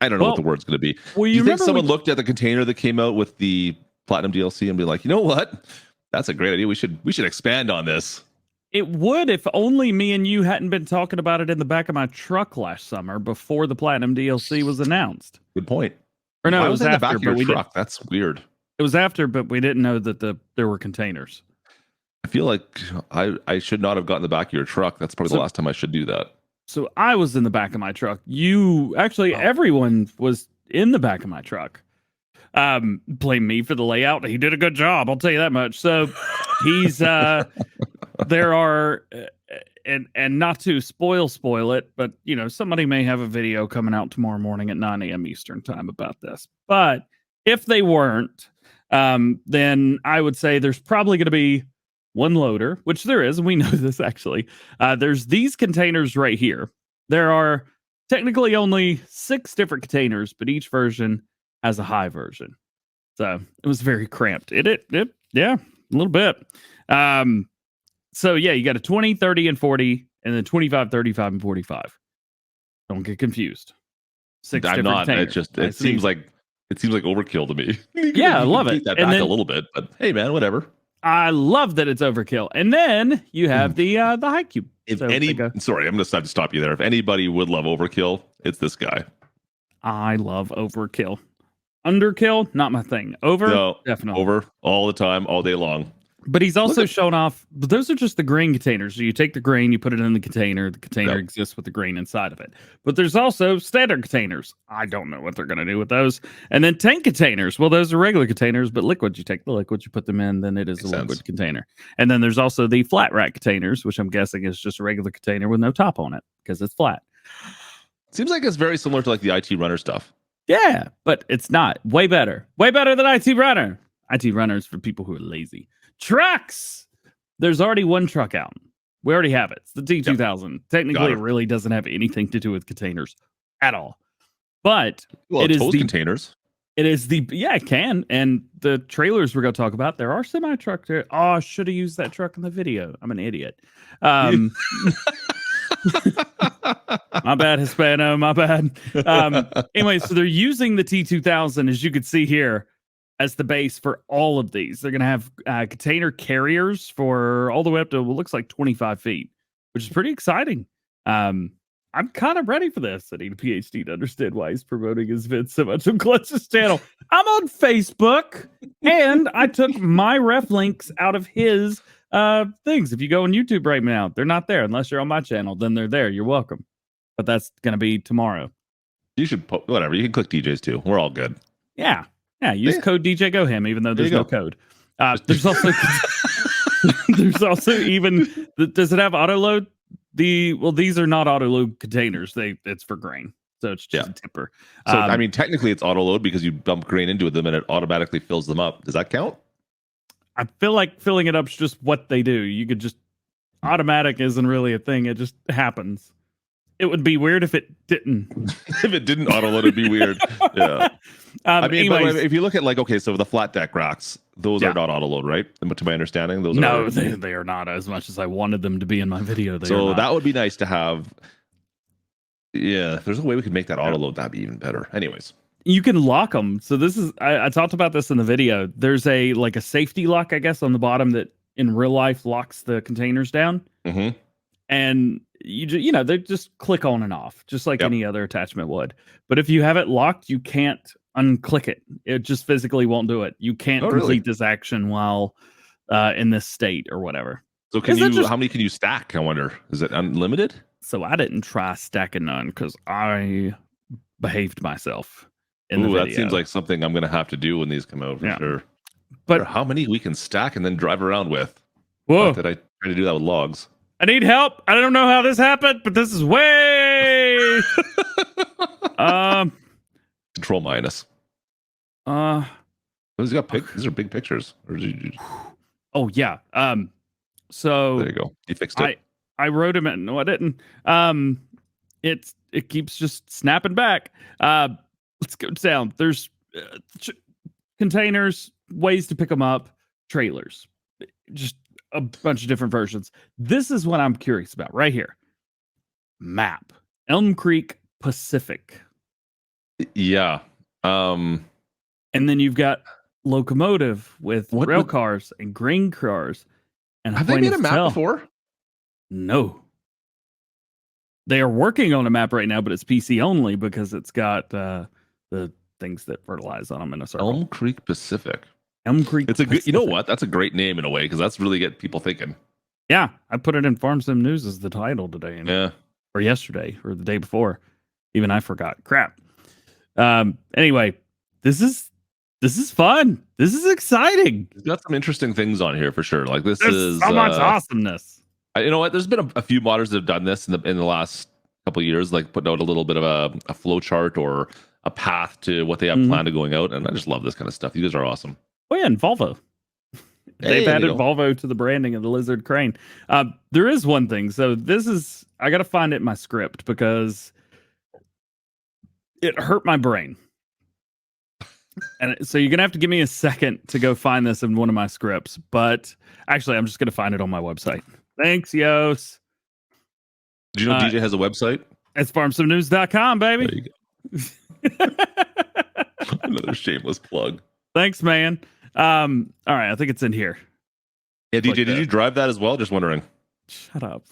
I don't know what the word's going to be. Well, do you think someone looked at the container that came out with the Platinum DLC and be like, you know what? That's a great idea. We should expand on this. It would if only me and you hadn't been talking about it in the back of my truck last summer before the Platinum DLC was announced. Good point. Or no, it was in after, the back of your truck. That's weird. It was after, but we didn't know that there were containers. I feel like I should not have gotten the back of your truck. That's probably the last time I should do that. So I was in the back of my truck. Everyone was in the back of my truck. Blame me for the layout. He did a good job. I'll tell you that much. So he's there are and not to spoil it, but somebody may have a video coming out tomorrow morning at 9 a.m. Eastern time about this. But if they weren't, then I would say there's probably going to be one loader, which there is, and we know this actually. There's these containers right here. There are technically only 6 different containers, but each version has a high version. So it was very cramped. Yeah, a little bit. So yeah, you got a 20, 30, and 40, and then 25, 35, and 45. Don't get confused. 6 I'm different not. containers. It seems like overkill to me. Yeah, I love it. Take that back a little bit, but hey, man, whatever. I love that it's overkill. And then you have the high cube. Sorry, I'm going to have to stop you there. If anybody would love overkill, it's this guy. I love overkill. Underkill, not my thing. Definitely. Over all the time, all day long. But he's also shown off, but those are just the grain containers. So you take the grain, you put it in the container exists with the grain inside of it. But there's also standard containers. I don't know what they're going to do with those. And then tank containers. Well, those are regular containers, but liquid. You take the liquid, you put them in, then it is a liquid container. And then there's also the flat rack containers, which I'm guessing is just a regular container with no top on it because it's flat. Seems like it's very similar to like the IT Runner stuff. Yeah, but it's not. Way better. Way better than IT Runner. IT Runner is for people who are lazy. Trucks! There's already one truck out. We already have it. It's the T2000. Yep. Technically, it really doesn't have anything to do with containers at all. But it is containers. It is it can. And the trailers we're going to talk about, there are semi-truck there. Oh, I should have used that truck in the video. I'm an idiot. My bad, Hispano. My bad. Anyway, so they're using the T2000, as you can see here, as the base for all of these. They're going to have container carriers for all the way up to what looks like 25 feet, which is pretty exciting. I'm kind of ready for this. I need a PhD to understand why he's promoting his vids so much on Clutch's channel. I'm on Facebook, and I took my ref links out of his things. If you go on YouTube right now, they're not there unless you're on my channel. Then they're there. You're welcome. But that's gonna be tomorrow. You should whatever. You can click DJ's too. We're all good. Yeah. Use code DjGoHam, even though there's no code. There's also there's also even does it have auto load? These are not auto load containers. It's for grain, so it's just a tipper. So I mean, technically, it's auto load because you dump grain into them and it automatically fills them up. Does that count? I feel like filling it up is just what they do. You could just automatic isn't really a thing. It just happens. It would be weird if it didn't. If it didn't auto load, it'd be weird. Yeah. I mean, anyways, but if you look at so the flat deck racks, those are not auto load, right? To my understanding, those are. They are not as much as I wanted them to be in my video. So that would be nice to have. Yeah, if there's a way we could make that auto load, that'd be even better. Anyways, you can lock them. So this is I talked about this in the video. There's a safety lock, I guess, on the bottom that in real life locks the containers down. Mm-hmm. And they just click on and off, just like any other attachment would. But if you have it locked, you can't unclick it. It just physically won't do it. You can't complete this action while in this state or whatever. So how many can you stack? I wonder. Is it unlimited? So I didn't try stacking none because I behaved myself in the video. That seems like something I'm going to have to do when these come out for sure. But how many we can stack and then drive around with? Whoa! Not that I try to do that with logs. I need help. I don't know how this happened, but this is way. Control minus. These are big pictures. Oh yeah. So there you go. You fixed it. I wrote him in. No, I didn't. It keeps just snapping back. Let's go down. There's containers, ways to pick them up, trailers, just a bunch of different versions. This is what I'm curious about right here. Map. Elm Creek Pacific. Yeah. And then you've got locomotive with rail cars and grain cars. And have they made a map before? No. They are working on a map right now, but it's PC only because it's got the things that fertilize on them in a circle. Elm Creek Pacific. Elm Creek. It's a good. You know what? That's a great name in a way because that's really get people thinking. Yeah, I put it in Farm Sim News as the title today. Or yesterday, or the day before. Even I forgot. Crap. Anyway, this is fun. This is exciting. It's got some interesting things on here for sure. Like There's so much awesomeness. You know what? There's been a few modders that have done this in the last couple of years, like putting out a little bit of a flow chart or a path to what they have planned to going out. And I just love this kind of stuff. You guys are awesome. Oh yeah, and Volvo. They've added Volvo to the branding of the Lizard Crane. There is one thing. So I got to find it in my script because it hurt my brain. And so you're going to have to give me a second to go find this in one of my scripts. But actually, I'm just going to find it on my website. Thanks, Yos. Do you know DJ has a website? It's farmsomenews.com, baby. There you go. Another shameless plug. Thanks, man. All right, I think it's in here. Yeah, DJ, did you drive that as well? Just wondering. Shut up.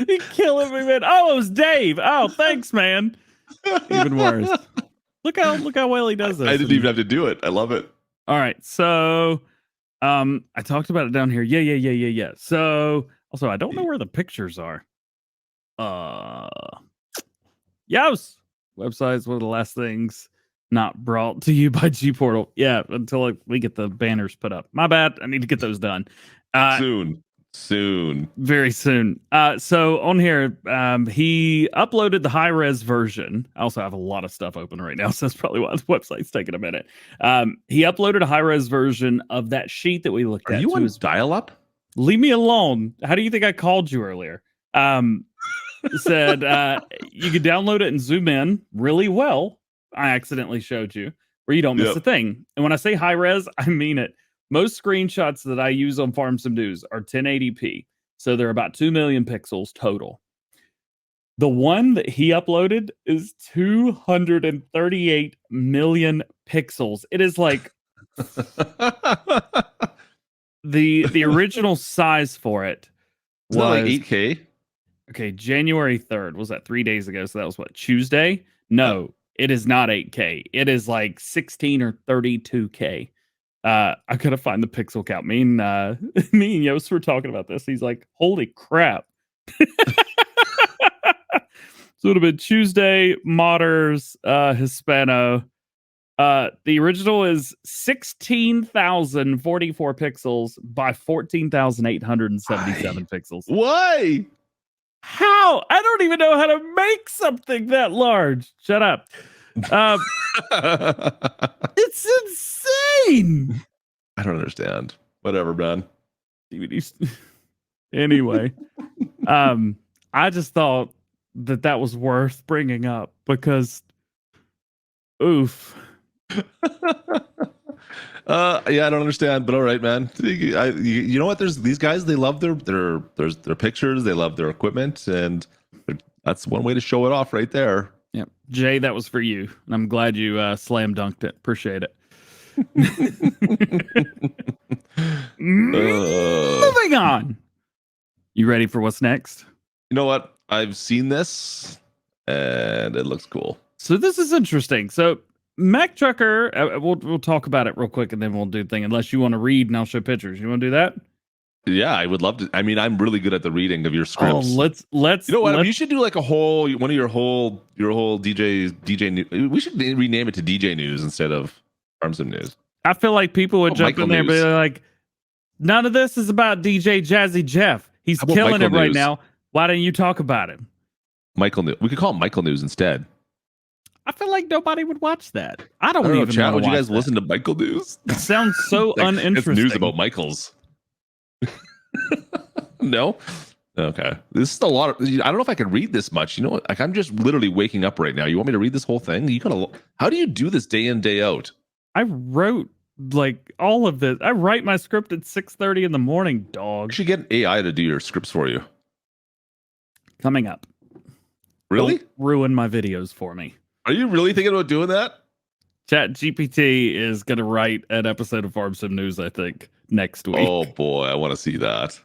You're killing me, man. Oh, it was Dave. Oh, thanks, man. Even worse. Look how well he does this. I didn't even have to do it. I love it. All right, so I talked about it down here. Yeah. So also, I don't know where the pictures are. Yes. Website is one of the last things not brought to you by GPORTAL. Yeah, until we get the banners put up. My bad. I need to get those done. Soon. Very soon. So on here, he uploaded the high-res version. I also have a lot of stuff open right now, so that's probably why the website's taking a minute. He uploaded a high-res version of that sheet that we looked at. Are you on dial-up? Leave me alone. How do you think I called you earlier? Said you could download it and zoom in really well. I accidentally showed you where you don't miss a thing. And when I say high res, I mean it. Most screenshots that I use on Farm Sim News are 1080p. So they're about 2 million pixels total. The one that he uploaded is 238 million pixels. It is like the original size for it Isn't that like was 8K? okay. January 3rd was that 3 days ago? So that was what, Tuesday? No, it is not 8K. It is like 16 or 32K. I gotta find the pixel count. Me and me and Yost were talking about this. He's like, "Holy crap!" So it would have been Tuesday, Modders, Hispano. The original is 16,044 pixels by 14,877 pixels. Why? How? I don't even know how to make something that large. Shut up. It's insane. I don't understand. Whatever, man. DVDs. Anyway, I just thought that was worth bringing up because, oof. Yeah, I don't understand, but all right, man. You know what? There's these guys. They love their pictures. They love their equipment, and that's one way to show it off, right there. Yep, Jay, that was for you, and I'm glad you slam dunked it. Appreciate it. Moving on. You ready for what's next? You know what? I've seen this, and it looks cool. So this is interesting. So Mac Trucker, we'll talk about it real quick, and then we'll do the thing. Unless you want to read, and I'll show pictures. You want to do that? Yeah, I would love to. I mean, I'm really good at the reading of your scripts. Oh, let's. You know what? I mean, you should do like a whole one of your whole DJ news. We should rename it to DJ News instead of Farm Sim News. I feel like people would jump Michael in there and be News. like, "None of this is about DJ Jazzy Jeff. He's How about killing Michael it right News? now. Why don't you talk about him?" Michael News. We could call it Michael News instead. I feel like nobody would watch that. I I don't don't know, even chat. wanna Would you watch guys that. listen to Michael News? It sounds so Like, uninteresting. It's news about Michaels. No? Okay. This is a lot of, I don't know if I can read this much. You know what? Like, I'm just literally waking up right now. You want me to read this whole thing? How do you do this day in, day out? I wrote like all of this. I write my script at 6:30 in the morning, You dog. should get an AI to do your scripts for you. Coming up. Really? Don't ruin my videos for me. Are you really thinking about doing that? Chat GPT is going to write an episode of Farm Sim News, I think, next week. Oh boy, I want to see that.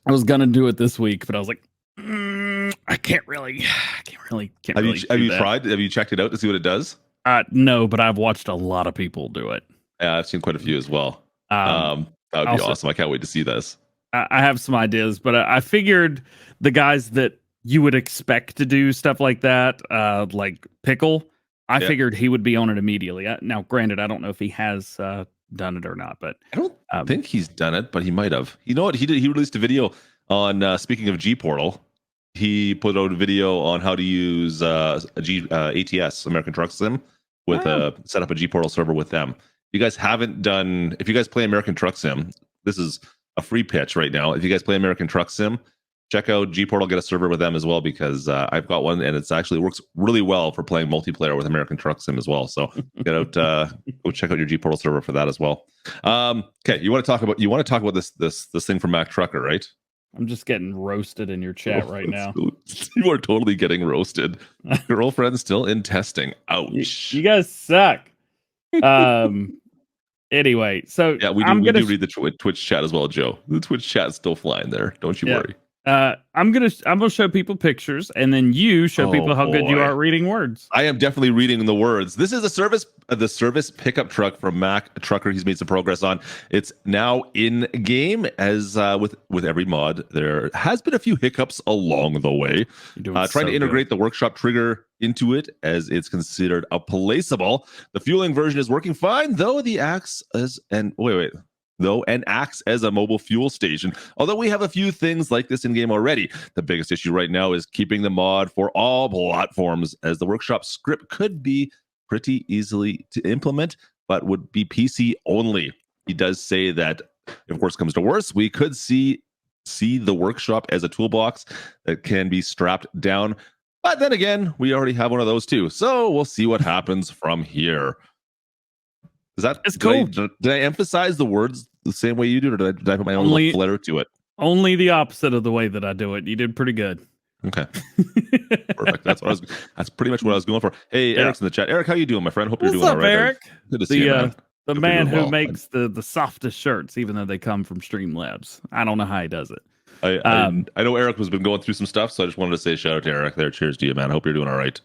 I was going to do it this week, but I was like, I can't really Have you do that. tried? Have you checked it out to see what it does? No, but I've watched a lot of people do it. Yeah, I've seen quite a few as well. That would be also- awesome. I can't wait to see this. I have some ideas, but I figured the guys that you would expect to do stuff like that, like Pickle, I figured he would be on it immediately. Now, granted, I don't know if he has done it or not, but I don't think he's done it, but he might have. You know what? He did. He released a video on speaking of GPORTAL. He put out a video on how to use ATS, American Truck Sim, with set up a GPORTAL server with them. If you guys haven't done, if you guys play American Truck Sim, this is a free pitch right now. If you guys play American Truck Sim, check out GPORTAL, get a server with them as well, because I've got one and it's actually works really well for playing multiplayer with American Truck Sim as well. So get out, go check out your GPORTAL server for that as well. Okay, you want to talk about this thing from Mac Trucker, right? I'm just getting roasted in your chat right now. You are totally getting roasted. Girlfriend still in testing. Ouch. You guys suck. Anyway, so Yeah, we do read the Twitch chat as well, Joe. The Twitch chat's still flying there. Don't you worry. I'm gonna show people pictures, and then you show people how good you boy. are at reading words. I am definitely reading the words. This is the service pickup truck from Mac Trucker. He's made some progress on. It's now in game. As with every mod, there has been a few hiccups along the way. Trying to integrate the workshop trigger into it, as it's considered a placeable. The fueling version is working fine, though acts as a mobile fuel station. Although we have a few things like this in game already, the biggest issue right now is keeping the mod for all platforms, as the workshop script could be pretty easily to implement, but would be PC only. He does say that if worse comes to worse, we could see the workshop as a toolbox that can be strapped down. But then again, we already have one of those too. So we'll see what happens from here. It's cool. Did I emphasize the words the same way you did, or did I put my own little flair to it? Only the opposite of the way that I do it. You did pretty good. Okay. Perfect. That's pretty much what I was going for. Hey, Eric's in the chat. Eric, how you doing, my friend? Hope you're doing all right. Eric? Good to see you, man. The Hope man you're doing who well. makes the softest shirts, even though they come from Streamlabs. I don't know how he does it. I know Eric has been going through some stuff, so I just wanted to say shout out to Eric there. Cheers to you, man. I hope you're doing all right.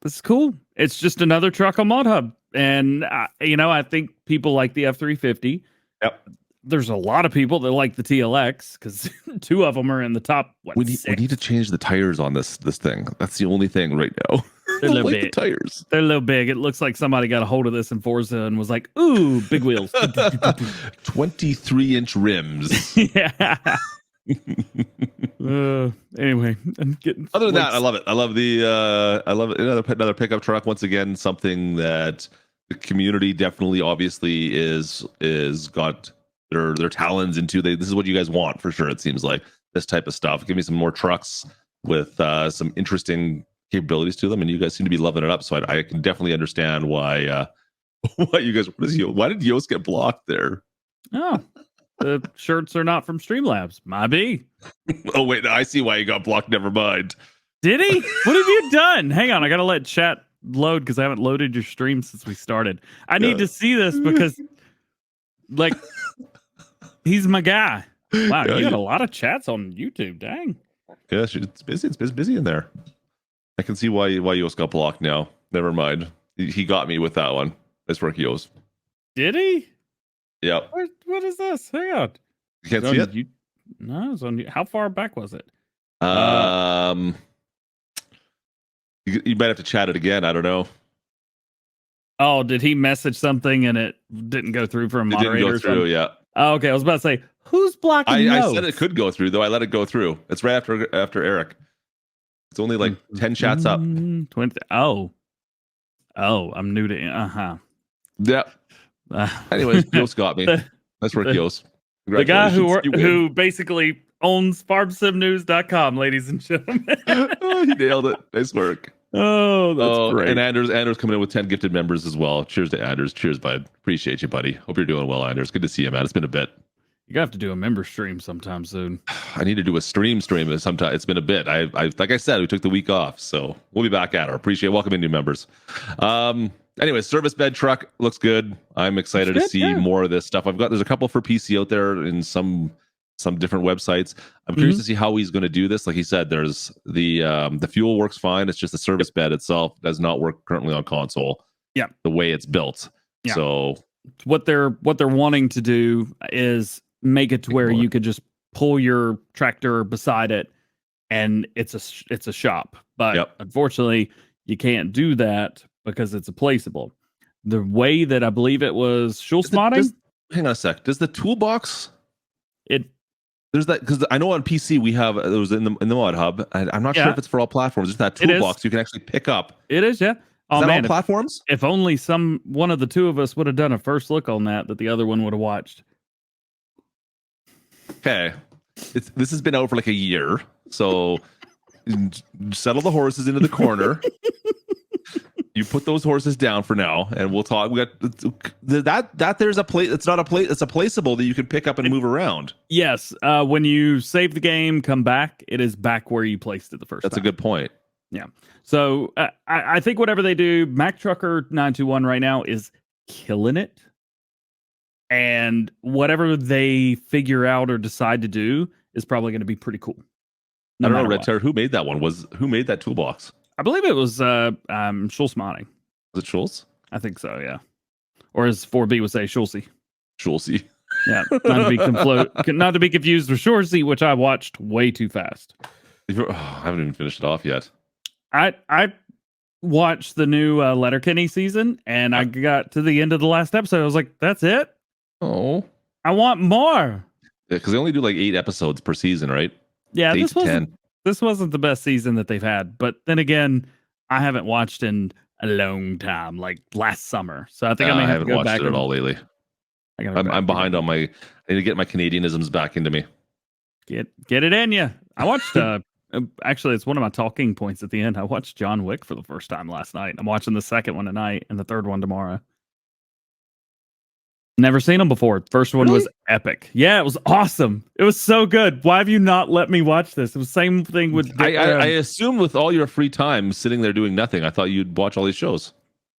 It's cool. It's just another truck on Mod Hub. And, I think people like the F-350. Yep. There's a lot of people that like the TLX because 2 of them are in the top, we need to change the tires on this thing. That's the only thing right now. They're a little like big. The tires. They're a little big. It looks like somebody got a hold of this in Forza and was like, ooh, big wheels. 23-inch rims. Yeah. Anyway, I'm getting. Other than that, I love it. I love another pickup truck. Once again, something that the community definitely, obviously, is got their talons into. This is what you guys want for sure. It seems like this type of stuff. Give me some more trucks with some interesting capabilities to them, and you guys seem to be loving it up. So I can definitely understand why. Why you guys? Why did Yost get blocked there? Oh. The shirts are not from Streamlabs. Might be. Oh, wait. No, I see why he got blocked. Never mind. Did he? What have you done? Hang on. I got to let chat load because I haven't loaded your stream since we started. I need to see this because, he's my guy. Wow. You got a lot of chats on YouTube. Dang. Yeah, it's busy. It's busy in there. I can see why Yost got blocked now. Never mind. He got me with that one. Nice work, Yost. Did he? Yep. What is this? Hang on. You can't see it? No, it's on you. How far back was it? You might have to chat it again. I don't know. Oh, did he message something and it didn't go through for a moderator? It didn't go through, yeah. Oh, okay. I was about to say, who's blocking I said it could go through, though. I let it go through. It's right after Eric. It's only like 10 chats up. 20. Oh, I'm new to Yeah. Anyways, Yost got me. Nice work, Yost. The guy who basically owns FarmSimNews.com, ladies and gentlemen. Oh, he nailed it. Nice work. Oh, that's great. And Anders coming in with 10 gifted members as well. Cheers to Anders. Cheers, bud. Appreciate you, buddy. Hope you're doing well, Anders. Good to see you, man. It's been a bit. You're gonna have to do a member stream sometime soon. I need to do a stream sometime. It's been a bit. I like I said, we took the week off, so we'll be back at her. Appreciate welcoming new members. Anyway, service bed truck looks good. I'm excited to see more of this stuff. There's a couple for PC out there in some different websites. I'm curious to see how he's going to do this. Like he said, there's the fuel works fine. It's just the service bed itself does not work currently on console. Yeah, the way it's built. Yeah. So what they're wanting to do is make it to where you could just pull your tractor beside it, and it's a shop. But unfortunately, you can't do that because it's a placeable. The way that I believe it was Schultz modding. Hang on a sec. Does the toolbox? There's that because I know on PC we have it was in the Mod Hub. I'm not sure if it's for all platforms. There's that toolbox you can actually pick up. It is, yeah. Oh, man, all platforms? If only one of the two of us would have done a first look on that the other one would have watched. Okay, this has been out for like a year, so settle the horses into the corner. You put those horses down for now, and we'll talk. We got that. There's a plate. It's not a plate. It's a placeable that you can pick up and move around. Yes. When you save the game, come back. It is back where you placed it the first time. That's a good point. Yeah. So I think whatever they do, Mac Trucker 921 right now is killing it. And whatever they figure out or decide to do is probably going to be pretty cool. I don't know, Red Terror, who made that one? Who made that toolbox? I believe it was Schultz modding. Was it Schultz? I think so, yeah. Or as 4B would say, Schultzy. Schultzy. Yeah, not to be confused with Shorzy, which I watched way too fast. I haven't even finished it off yet. I watched the new Letterkenny season, and I got to the end of the last episode. I was like, that's it? Oh. I want more. Yeah, because they only do like 8 episodes per season, right? Yeah, this wasn't the best season that they've had. But then again, I haven't watched in a long time, like last summer. So I think I haven't watched it at all lately. I'm behind on I need to get my Canadianisms back into me. Get it in you. I watched actually it's one of my talking points at the end. I watched John Wick for the first time last night. I'm watching the second one tonight and the third one tomorrow. Never seen them before. First one was epic. Yeah, it was awesome. It was so good. Why have you not let me watch this? It was the same thing with I assume with all your free time sitting there doing nothing, I thought you'd watch all these shows.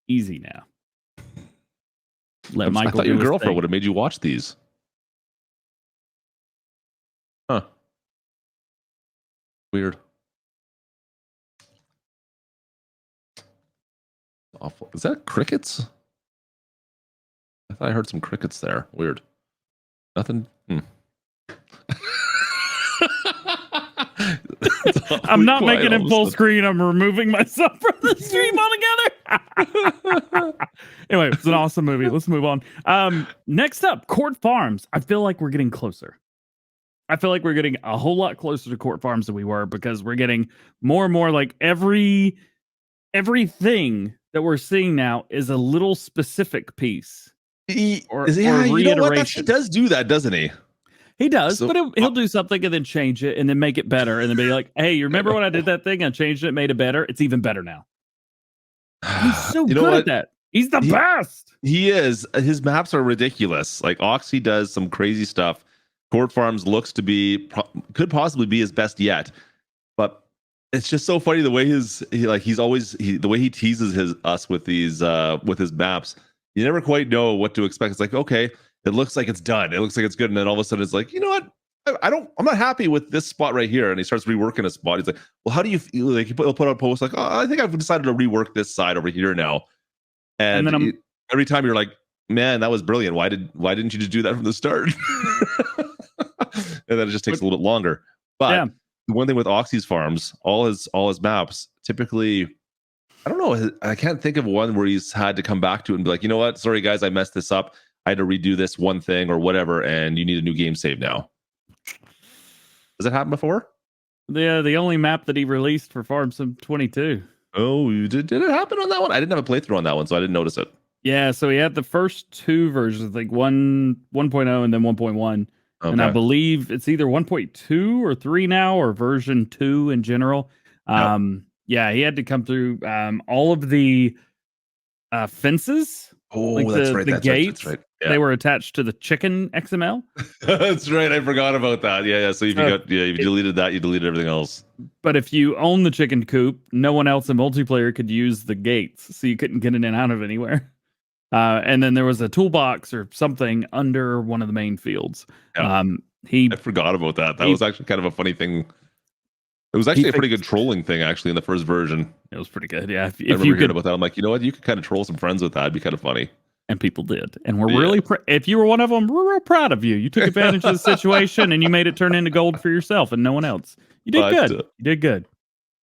Easy now. I thought your girlfriend would have made you watch these. Weird. Awful. Is that crickets? I thought I heard some crickets there. Weird. Nothing. I'm not making it full screen. I'm removing myself from the stream altogether. Anyway, it's an awesome movie. Let's move on. Next up, Court Farms. I feel like we're getting closer. I feel like we're getting a whole lot closer to Court Farms than we were, because we're getting more and more like everything that we're seeing now is a little specific piece. Or reiteration. You know what? He does do that, doesn't he? He does, but he'll do something and then change it and then make it better and then be like, hey, you remember when I did that thing? I changed it, made it better. It's even better now. He's so good at that. He's the best. He is. His maps are ridiculous. Like Oxy does some crazy stuff. Court Farms looks to be, could possibly be his best yet. But it's just so funny the way the way he teases us with these with his maps. You never quite know what to expect. It's like, okay, it looks like it's done. It looks like it's good. And then all of a sudden it's like, you know what? I'm not happy with this spot right here. And he starts reworking a spot. He's like, well, how do you feel? Like he'll put out a post like, oh, I think I've decided to rework this side over here now. And then every time you're like, man, that was brilliant. Why didn't you just do that from the start? And then it just takes a little bit longer. But the one thing with Oxy's farms, all his maps, typically, I don't know, I can't think of one where he's had to come back to it and be like, you know what? Sorry guys, I messed this up. I had to redo this one thing or whatever, and you need a new game save now. Has that happened before? The only map that he released for Farm Sim 22. Oh, did it happen on that one? I didn't have a playthrough on that one, so I didn't notice it. Yeah, so he had the first two versions, like 1.0 and then 1.1. Okay. And I believe it's either 1.2 or 3 now, or version 2 in general. Yeah, he had to come through all of the fences. Oh, like that's right. The gates. That's right. Yeah. They were attached to the chicken XML. That's right. I forgot about that. Yeah. So if you deleted that, you deleted everything else. But if you own the chicken coop, no one else in multiplayer could use the gates, so you couldn't get in and out of anywhere. And then there was a toolbox or something under one of the main fields. Yeah. I forgot about that. That was actually kind of a funny thing. It was actually a pretty good trolling thing, actually, in the first version. It was pretty good, yeah. If I remember hearing about that. I'm like, you know what? You could kind of troll some friends with that. It'd be kind of funny. And people did. And we're really, if you were one of them, we're real proud of you. You took advantage of the situation and you made it turn into gold for yourself and no one else. You did good. You did good.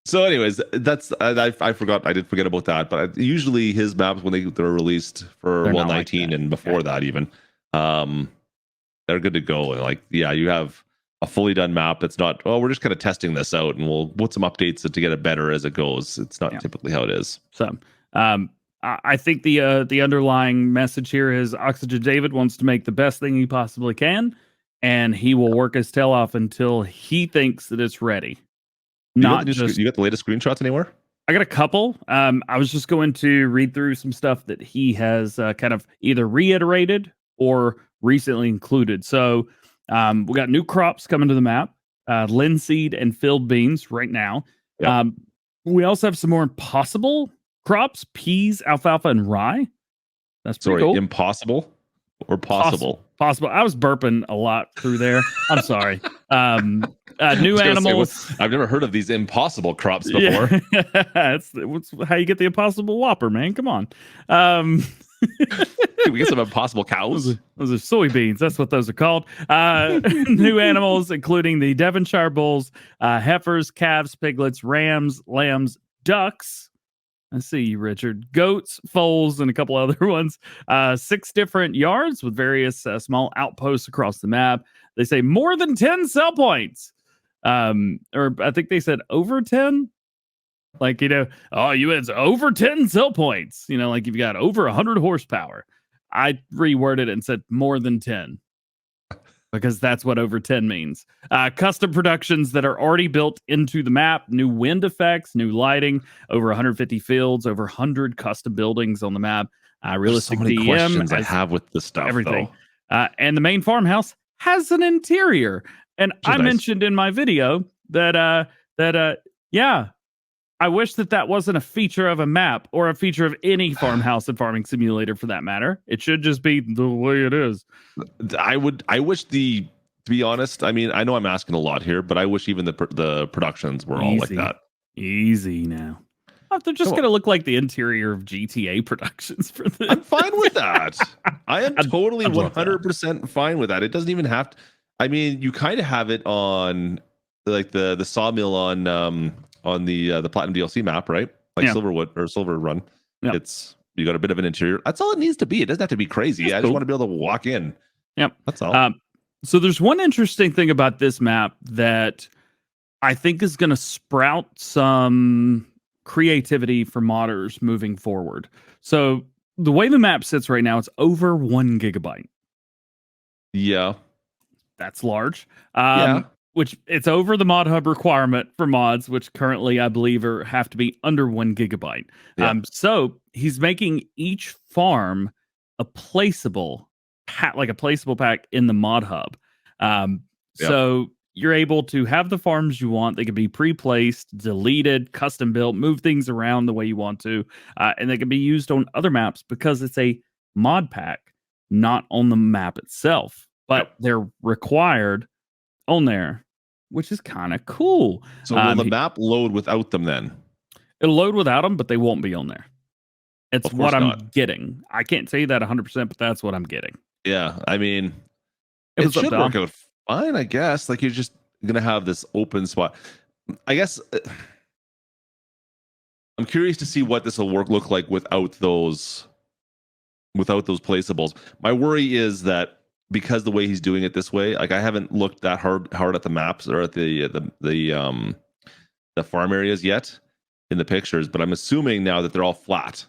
So anyways, that's, I forgot. I did forget about that. But usually his maps, when they're released for 119 and before that even, they're good to go. And like, yeah, you have a fully done map that's not, oh, we're just kind of testing this out and we'll put some updates to get it better as it goes. It's not typically how it is. So I think the underlying message here is Oxygen David wants to make the best thing he possibly can, and he will work his tail off until he thinks that it's ready. You got the latest screenshots anywhere? I got a couple. I was just going to read through some stuff that he has kind of either reiterated or recently included. So we got new crops coming to the map, linseed and field beans right now. Yep. We also have some more impossible crops, peas, alfalfa, and rye. That's pretty cool. Impossible or possible? Possible. I was burping a lot through there. I'm sorry. New animals. I've never heard of these impossible crops before. Yeah. That's how you get the impossible whopper, man. Come on. We get some impossible cows. Those are soybeans. That's what those are called. New animals, including the Devonshire bulls, heifers, calves, piglets, rams, lambs, ducks. I see you, Richard. Goats, foals, and a couple other ones. 6 different yards with various small outposts across the map. They say more than 10 sell points. Or I think they said over 10. Like, you know, you had over 10 sell points. You know, like you've got over 100 horsepower. I reworded it and said more than 10. Because that's what over 10 means. Custom productions that are already built into the map, new wind effects, new lighting, over 150 fields, over 100 custom buildings on the map. Realistic so many DM. Questions I have with this stuff, everything. And the main farmhouse has an interior. And I mentioned in my video that, I wish that wasn't a feature of a map or a feature of any farmhouse and farming simulator for that matter. It should just be the way it is. I wish the To be honest, I mean, I know I'm asking a lot here, but I wish even the productions were all like Easy. that. Easy now. Oh, they're just Come on. going to look like the interior of GTA productions for this. I'm fine with that. I am totally I'd love that. 100% fine with that. It doesn't even have to. I mean, you kind of have it on like the sawmill on the Platinum DLC map, right? Like Yeah. Silverwood or Silver Run. Yeah. It's you got a bit of an interior. That's all it needs to be. It doesn't have to be crazy. That's I cool. just want to be able to walk in. Yep. That's all. So there's one interesting thing about this map that I think is going to sprout some creativity for modders moving forward. So the way the map sits right now, it's over 1 gigabyte. Yeah. That's large. Yeah. Which it's over the mod hub requirement for mods, which currently I believe have to be under 1 gigabyte. Yeah. So he's making each farm a placeable like a placeable pack in the mod hub. So you're able to have the farms you want. They can be pre-placed, deleted, custom built, move things around the way you want to, and they can be used on other maps because it's a mod pack, not on the map itself. But they're required on there, which is kind of cool. So will the map load without them then? It'll load without them, but they won't be on there. It's what I'm getting. I can't say that 100%, but that's what I'm getting. Yeah, I mean, it should work out fine, I guess. Like you're just gonna have this open spot. I guess I'm curious to see what this will look like without those placeables. My worry is that because the way he's doing it this way, like I haven't looked that hard at the maps or at the farm areas yet in the pictures, but I'm assuming now that they're all flat.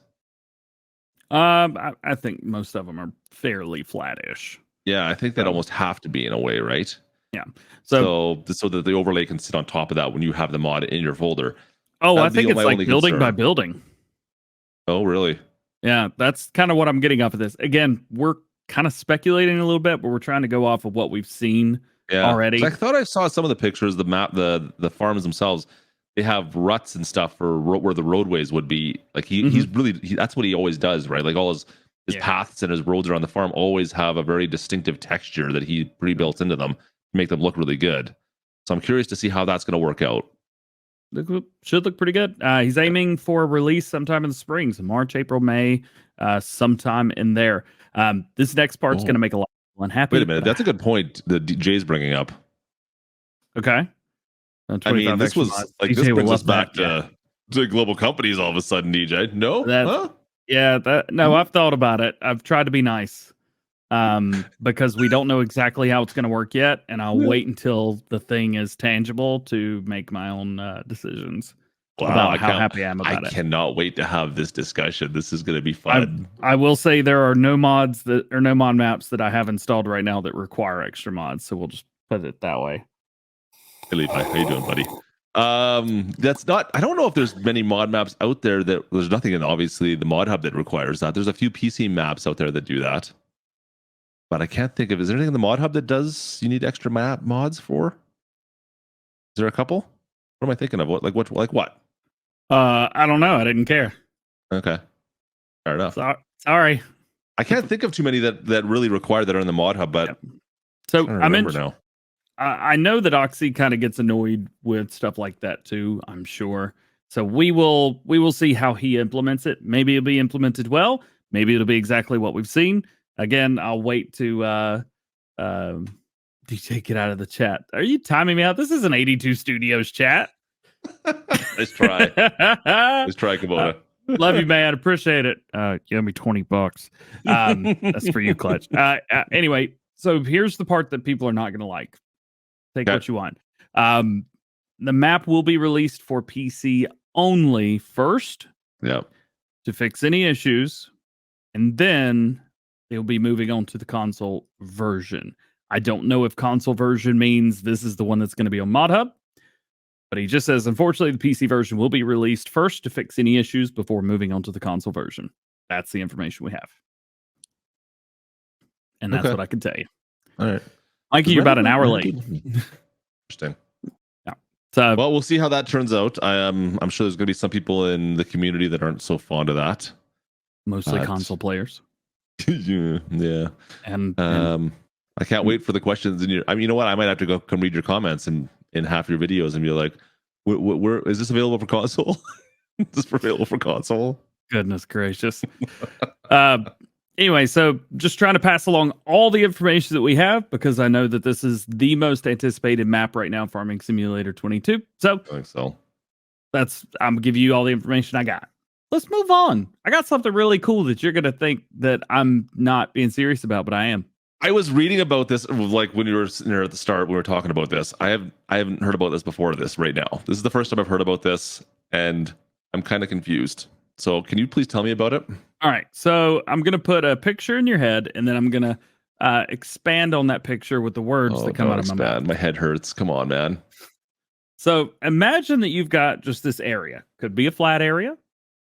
I think most of them are fairly flattish. Yeah, I think that almost have to be in a way, right? Yeah. So that the overlay can sit on top of that when you have the mod in your folder. Oh, I think it's like building by building. Oh, really? Yeah, that's kind of what I'm getting off of this. Again, we're kind of speculating a little bit, but we're trying to go off of what we've seen already. I thought I saw some of the pictures, the map, the farms themselves. They have ruts and stuff for where the roadways would be. Like he's really that's what he always does, right? Like all his paths and his roads around the farm always have a very distinctive texture that he pre-built into them to make them look really good. So I'm curious to see how that's going to work out. Should look pretty good. He's aiming for release sometime in the spring, so March, April, May, sometime in there. This next part's going to make a lot of people unhappy. Wait a minute, that's a good point that Jay's bringing up. Okay. I mean, this was like this brings us back to global companies all of a sudden, DJ. No? I've thought about it. I've tried to be nice because we don't know exactly how it's going to work yet, and I'll wait until the thing is tangible to make my own decisions about how happy I am about it. I cannot wait to have this discussion. This is going to be fun. I will say there are no mod maps that I have installed right now that require extra mods, so we'll just put it that way. Hey Levi, how you doing, buddy? That's not. I don't know if there's many mod maps out there that there's nothing in obviously the mod hub that requires that. There's a few PC maps out there that do that, but I can't think of. Is there anything in the mod hub that does you need extra map mods for? Is there a couple? What am I thinking of? What? I don't know. I didn't care. Okay, fair enough. Sorry, I can't think of too many that really require that are in the mod hub. But so I mentioned now. I know that Oxy kind of gets annoyed with stuff like that too, I'm sure. So we will see how he implements it. Maybe it'll be implemented well. Maybe it'll be exactly what we've seen. Again, I'll wait to DJ get out of the chat. Are you timing me out? This is an 82 Studios chat. Let's try. Let's try, Kubota. Love you, man. Appreciate it. Give me $20. That's for you, Clutch. Anyway, so here's the part that people are not going to like. Take what you want. The map will be released for PC only first. Yep. To fix any issues, and then they'll be moving on to the console version. I don't know if console version means this is the one that's going to be on Mod Hub, but he just says, unfortunately, the PC version will be released first to fix any issues before moving on to the console version. That's the information we have. And that's what I can tell you. All right. Mikey, you're about an hour late. Interesting. Yeah. So, well, we'll see how that turns out. I'm sure there's going to be some people in the community that aren't so fond of that. Mostly console players. Yeah. And I can't wait for the questions. And I mean, you know what? I might have to go come read your comments in half your videos and be like, where is this available for console? Is this available for console? Goodness gracious. uh, anyway, so just trying to pass along all the information that we have because I know that this is the most anticipated map right now, Farming Simulator 22. So I think so. I'm gonna give you all the information I got. Let's move on. I got something really cool that you're gonna think that I'm not being serious about, but I am. I was reading about this like when you were sitting there at the start. We were talking about this. I haven't heard about this before. This right now. This is the first time I've heard about this, and I'm kind of confused. So can you please tell me about it? All right. So I'm gonna put a picture in your head, and then I'm gonna expand on that picture with the words that come out of my mouth. My head hurts. Come on, man. So imagine that you've got just this area. Could be a flat area.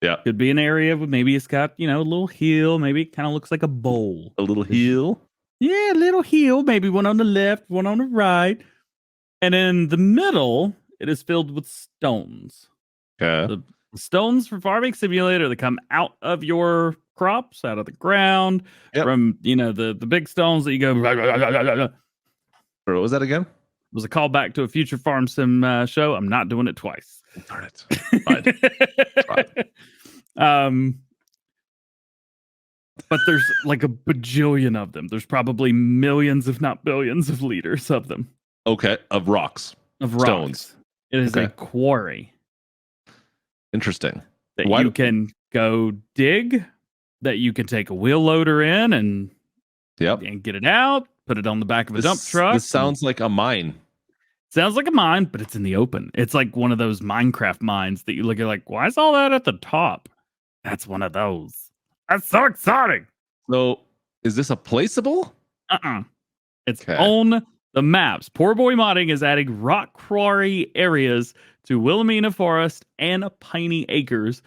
Yeah. Could be an area with maybe it's got, a little hill. Maybe it kind of looks like a bowl. A little hill? Yeah, a little hill. Maybe one on the left, one on the right. And in the middle, it is filled with stones. Yeah. The stones for Farming Simulator that come out of your crops, out of the ground, from, the big stones that you go. What was that again? It was a callback to a future Farm Sim show. I'm not doing it twice. Darn it. Fine. But there's like a bajillion of them. There's probably millions, if not billions, of liters of them. Okay, of rocks. Of stones. Rocks. It is a quarry. Interesting. That you can go dig, that you can take a wheel loader in and get it out, put it on the back of a dump truck. This sounds like a mine. Sounds like a mine, but it's in the open. It's like one of those Minecraft mines that you look at like, why is all that at the top? That's one of those. That's so exciting. So, is this a placeable? It's on the maps. Poor Boy Modding is adding rock quarry areas to Wilhelmina Forest and Piney Acres.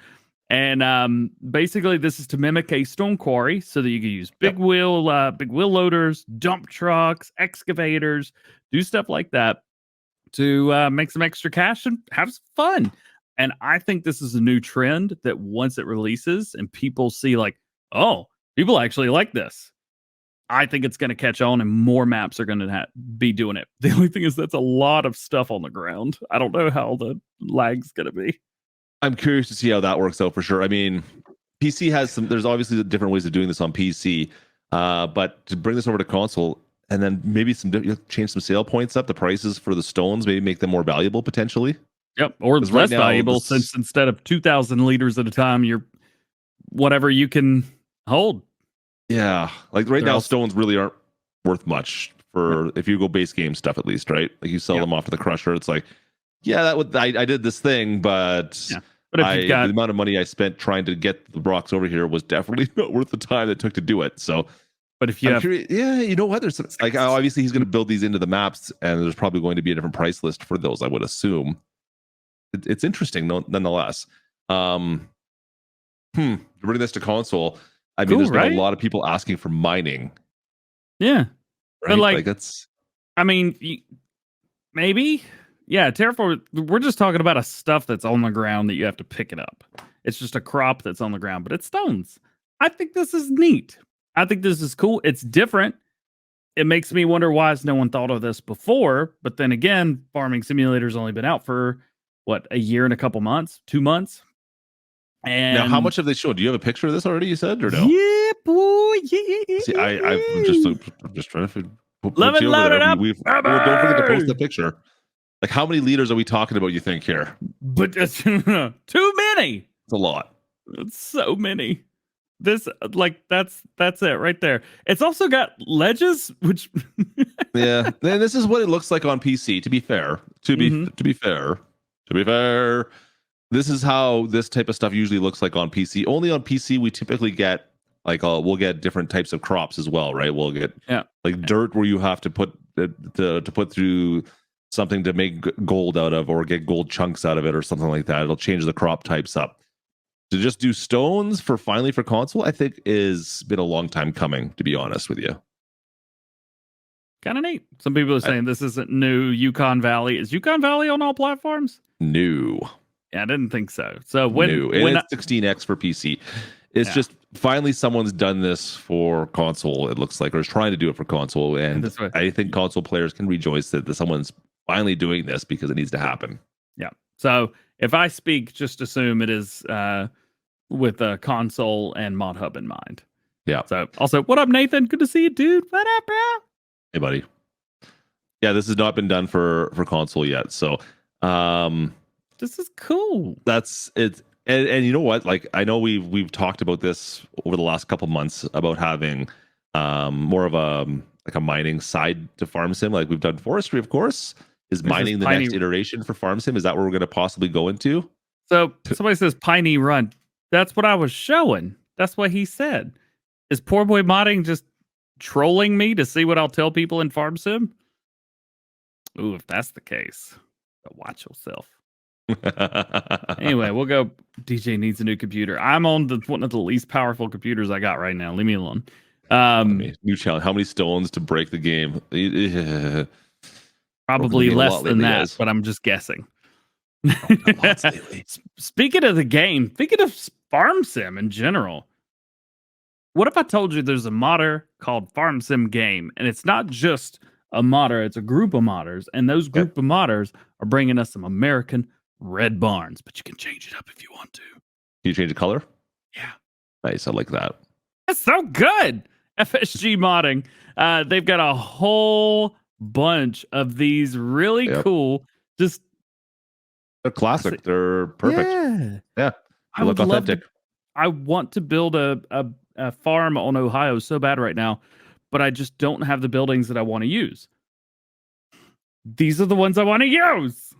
And basically, this is to mimic a stone quarry so that you can use big wheel loaders, dump trucks, excavators, do stuff like that to make some extra cash and have some fun. And I think this is a new trend that once it releases and people see like, oh, people actually like this. I think it's going to catch on and more maps are going to be doing it. The only thing is that's a lot of stuff on the ground. I don't know how the lag's going to be. I'm curious to see how that works out for sure. I mean, PC has there's obviously different ways of doing this on PC, but to bring this over to console and then maybe change some sale points up, the prices for the stones, maybe make them more valuable potentially. Yep, or less valuable since instead of 2,000 liters at a time, you're whatever you can hold. Yeah, like now, stones really aren't worth much for if you go base game stuff at least, right? Like you sell them off to the crusher, it's like, I did this thing, but if the amount of money I spent trying to get the rocks over here was definitely not worth the time it took to do it. So, but if you you know what? There's like obviously he's going to build these into the maps, and there's probably going to be a different price list for those, I would assume. It's interesting, nonetheless. To bring this to console, I mean, there's been a lot of people asking for mining. Yeah, right? But like it's. I mean, maybe. Yeah, Terraform. We're just talking about a stuff that's on the ground that you have to pick it up. It's just a crop that's on the ground, but it's stones. I think this is neat. I think this is cool. It's different. It makes me wonder why has no one thought of this before. But then again, Farming Simulator's only been out for a year and a couple months, 2 months. And now, how much have they shown? Do you have a picture of this already? You said or no? Yeah, boy. Yeah. See, I'm just trying to put Let it load it up. Don't forget to post the picture. Like, how many liters are we talking about? You think here? But too many. It's a lot. It's so many. This that's it right there. It's also got ledges, which yeah. And this is what it looks like on PC. To be fair, to be fair, this is how this type of stuff usually looks like on PC. Only on PC we typically get we'll get different types of crops as well, right? We'll get dirt where you have to put to put through something to make gold out of or get gold chunks out of it or something like that. It'll change the crop types up. To just do stones for console, I think is been a long time coming, to be honest with you. Kind of neat. Some people are saying this isn't new. Yukon Valley. Is Yukon Valley on all platforms? New. Yeah, I didn't think so. So new. It's 16X for PC. It's just finally someone's done this for console, it looks like, or is trying to do it for console. And I think console players can rejoice that someone's finally doing this because it needs to happen. Yeah. So if I speak, just assume it is with a console and Mod Hub in mind. Yeah. So also, what up, Nathan? Good to see you, dude. What up, bro? Hey, buddy. Yeah, this has not been done for console yet. So this is cool. That's it. And you know what? Like, I know we've talked about this over the last couple months about having more of a mining side to Farm Sim. Like we've done forestry, of course. Is mining the next iteration for Farm Sim? Is that where we're going to possibly go into? So somebody says Piney Run. That's what I was showing. That's what he said. Is Poor Boy Modding just trolling me to see what I'll tell people in Farm Sim? Ooh, if that's the case, watch yourself. Anyway, we'll go. DJ needs a new computer. I'm on one of the least powerful computers I got right now. Leave me alone. New challenge. How many stones to break the game? Probably less than that, guys. But I'm just guessing. Speaking of the game, speaking of Farm Sim in general, what if I told you there's a modder called Farm Sim Game, and it's not just a modder, it's a group of modders, and those group of modders are bringing us some American red barns, but you can change it up if you want to. Can you change the color? Yeah. Nice, I like that. That's so good. FSG modding. They've got a whole bunch of these really cool, just they're classic. They're perfect. Yeah. They look authentic. I want to build a farm on Ohio so bad right now, but I just don't have the buildings that I want to use. These are the ones I want to use.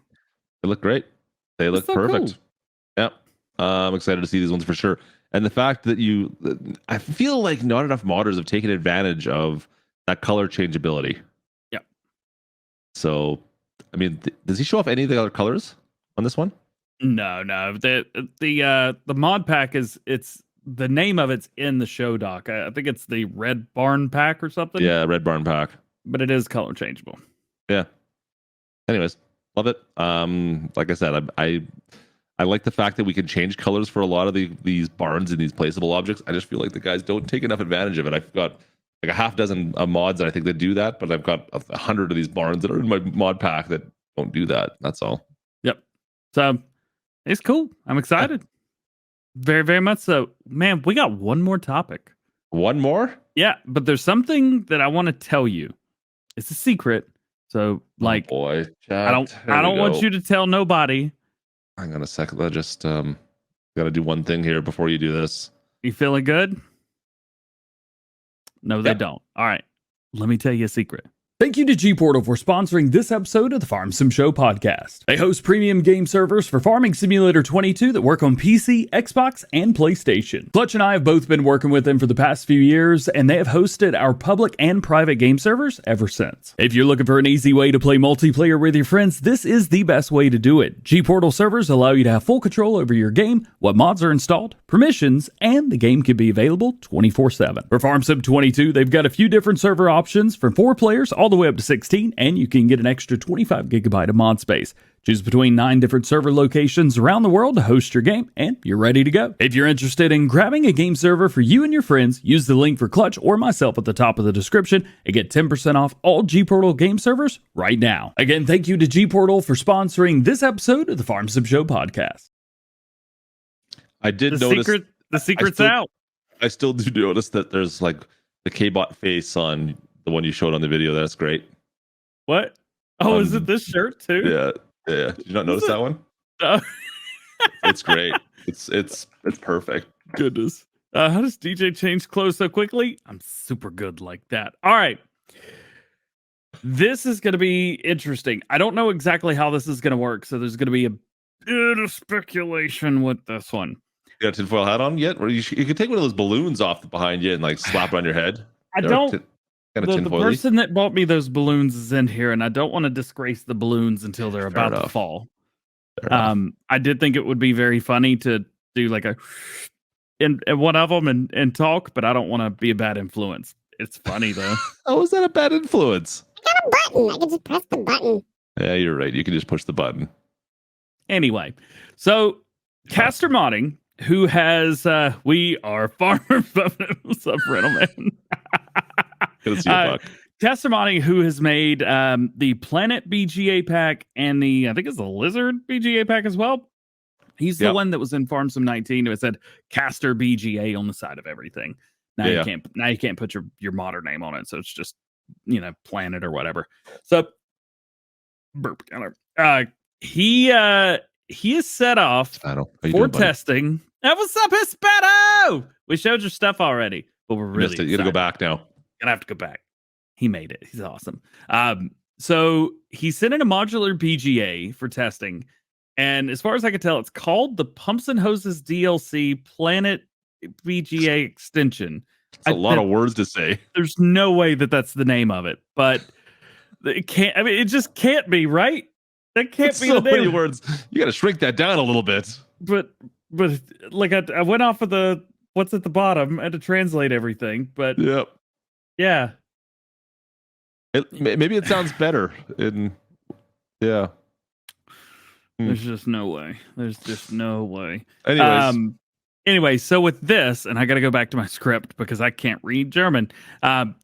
They look great. They look so perfect. Cool. Yeah. I'm excited to see these ones for sure. And the fact that I feel like not enough modders have taken advantage of that color changeability. Yeah. So, I mean, does he show off any of the other colors on this one? No. The mod pack it's the name of it's in the show doc. I think it's the Red Barn pack or something. Yeah, Red Barn pack. But it is color changeable. Yeah. Anyways, love it. Like I said, I like the fact that we can change colors for a lot of these barns and these placeable objects. I just feel like the guys don't take enough advantage of it. I've got like a half dozen mods that I think that do that, but I've got 100 of these barns that are in my mod pack that don't do that. That's all. Yep. So it's cool. I'm excited. Very, very much so. Man, we got one more topic. One more? Yeah, but there's something that I want to tell you. It's a secret. So, like, boy, I don't want you to tell nobody. Hang on a second. I just got to do one thing here before you do this. You feeling good? No, they don't. All right. Let me tell you a secret. Thank you to GPORTAL for sponsoring this episode of the Farm Sim Show podcast. They host premium game servers for Farming Simulator 22 that work on PC, Xbox, and PlayStation. Clutch and I have both been working with them for the past few years, and they have hosted our public and private game servers ever since. If you're looking for an easy way to play multiplayer with your friends, this is the best way to do it. GPORTAL servers allow you to have full control over your game, what mods are installed, permissions, and the game can be available 24/7. For Farm Sim 22, they've got a few different server options from 4 players all the way up to 16, and you can get an extra 25 gigabyte of mod space. Choose between 9 different server locations around the world to host your game, and you're ready to go. If you're interested in grabbing a game server for you and your friends, use the link for Clutch or myself at the top of the description and get 10% off all GPORTAL game servers right now. Again, thank you to GPORTAL for sponsoring this episode of the Farm Sim Show podcast. I did notice the secret's out. I still do notice that there's like the K-Bot face on the one you showed on the video. That's great. What? Oh, is it this shirt too? Yeah. Did you not notice that one? It's great. It's perfect. Goodness. How does DJ change clothes so quickly? I'm super good like that. All right. This is going to be interesting. I don't know exactly how this is going to work, so there's going to be a bit of speculation with this one. You got a tinfoil hat on yet? Or you could take one of those balloons off behind you and like slap it on your head. The person that bought me those balloons is in here, and I don't want to disgrace the balloons until they're about to fall. I did think it would be very funny to do like in one of them and talk, but I don't want to be a bad influence. It's funny though. Oh, is that a bad influence? I got a button. I can just press the button. Yeah, you're right. You can just push the button. Anyway, so Caster Modding who has we are farmer subreddleman. Gonna see a buck. Testimony who has made the Planet BGA pack and the I think it's the Lizard BGA pack as well. He's the one that was in Farm Sim 19 who said Caster BGA on the side of everything. Now you can't put your modern name on it, so it's just Planet or whatever. So he is set off for testing. Hey, what's up, Hispato? We showed your stuff already, but we're really excited. You gotta go back now. Gonna have to go back. He made it. He's awesome. So he sent in a modular BGA for testing. And as far as I can tell, it's called the Pumps and Hoses DLC Planet BGA Extension. It's a lot of words to say. There's no way that that's the name of it, but it can't. I mean, it just can't be, right? That can't be so the name. Many words. You got to shrink that down a little bit. But like I went off of the what's at the bottom. I had to translate everything, but yeah. Maybe it sounds better. There's just no way. There's just no way. Anyways. Anyway, so with this, and I got to go back to my script because I can't read German.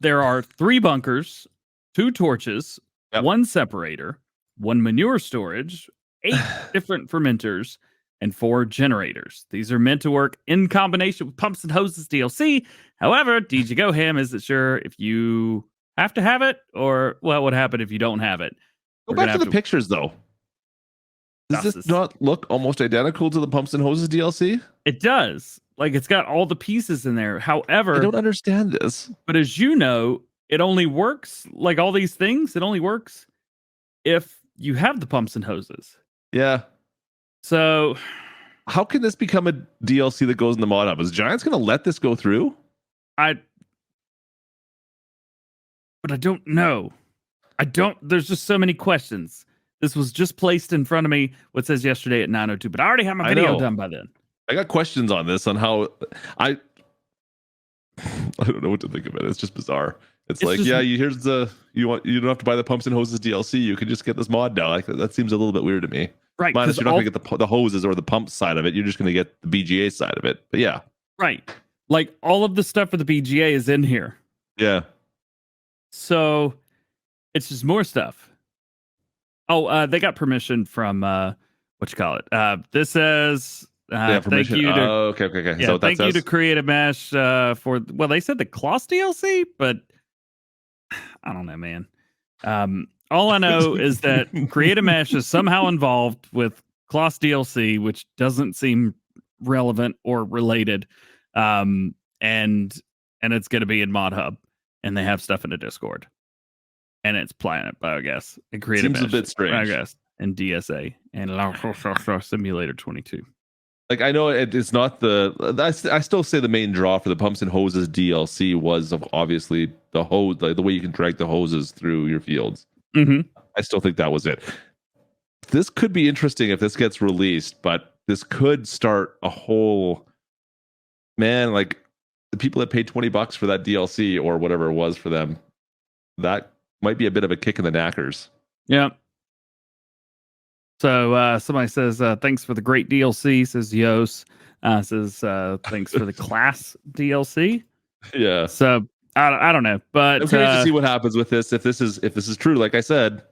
There are 3 bunkers, 2 torches, 1 separator, 1 manure storage, 8 different fermenters, and 4 generators. These are meant to work in combination with Pumps and Hoses DLC. However, DjGoHam isn't sure if you have to have it or what would happen if you don't have it. Go back to the pictures, though. Does this not look almost identical to the Pumps and Hoses DLC? It does. Like, it's got all the pieces in there. However, I don't understand this. But as you know, it only works, like all these things, it only works if you have the pumps and hoses. Yeah. So how can this become a DLC that goes in the mod hub? Is Giants going to let this go through? But I don't know. There's just so many questions. This was just placed in front of me, what says yesterday at 9:02, but I already have my video done by then. I got questions on this, on how I don't know what to think of it. It's just bizarre. It's like, you don't have to buy the Pumps and Hoses DLC. You can just get this mod now. Like, that seems a little bit weird to me. Right. Minus you're not going to get the hoses or the pump side of it. You're just going to get the BGA side of it. But yeah. Right. Like, all of the stuff for the BGA is in here. Yeah. So it's just more stuff. Oh, they got permission from what you call it. This says thank you to okay. Yeah, so thank you to Create a Mesh for they said the Kloss DLC, but I don't know, man. All I know is that Create a Mesh is somehow involved with Kloss DLC, which doesn't seem relevant or related. And it's going to be in Mod Hub, and they have stuff in the Discord. And it's Planet Biogas and Creative Seems a bit strange. Biogas and DSA and Simulator 22. Like, I know it's not I still say the main draw for the Pumps and Hoses DLC was obviously the hose, like the way you can drag the hoses through your fields. Mm-hmm. I still think that was it. This could be interesting if this gets released, but this could start a whole, man, like the people that paid $20 for that DLC or whatever it was for them, that might be a bit of a kick in the knackers. Yeah. So somebody says, thanks for the great DLC, says Yos. Says, thanks for the class DLC. Yeah. So I don't know, but I'm curious to see what happens with this. If this is true, like I said,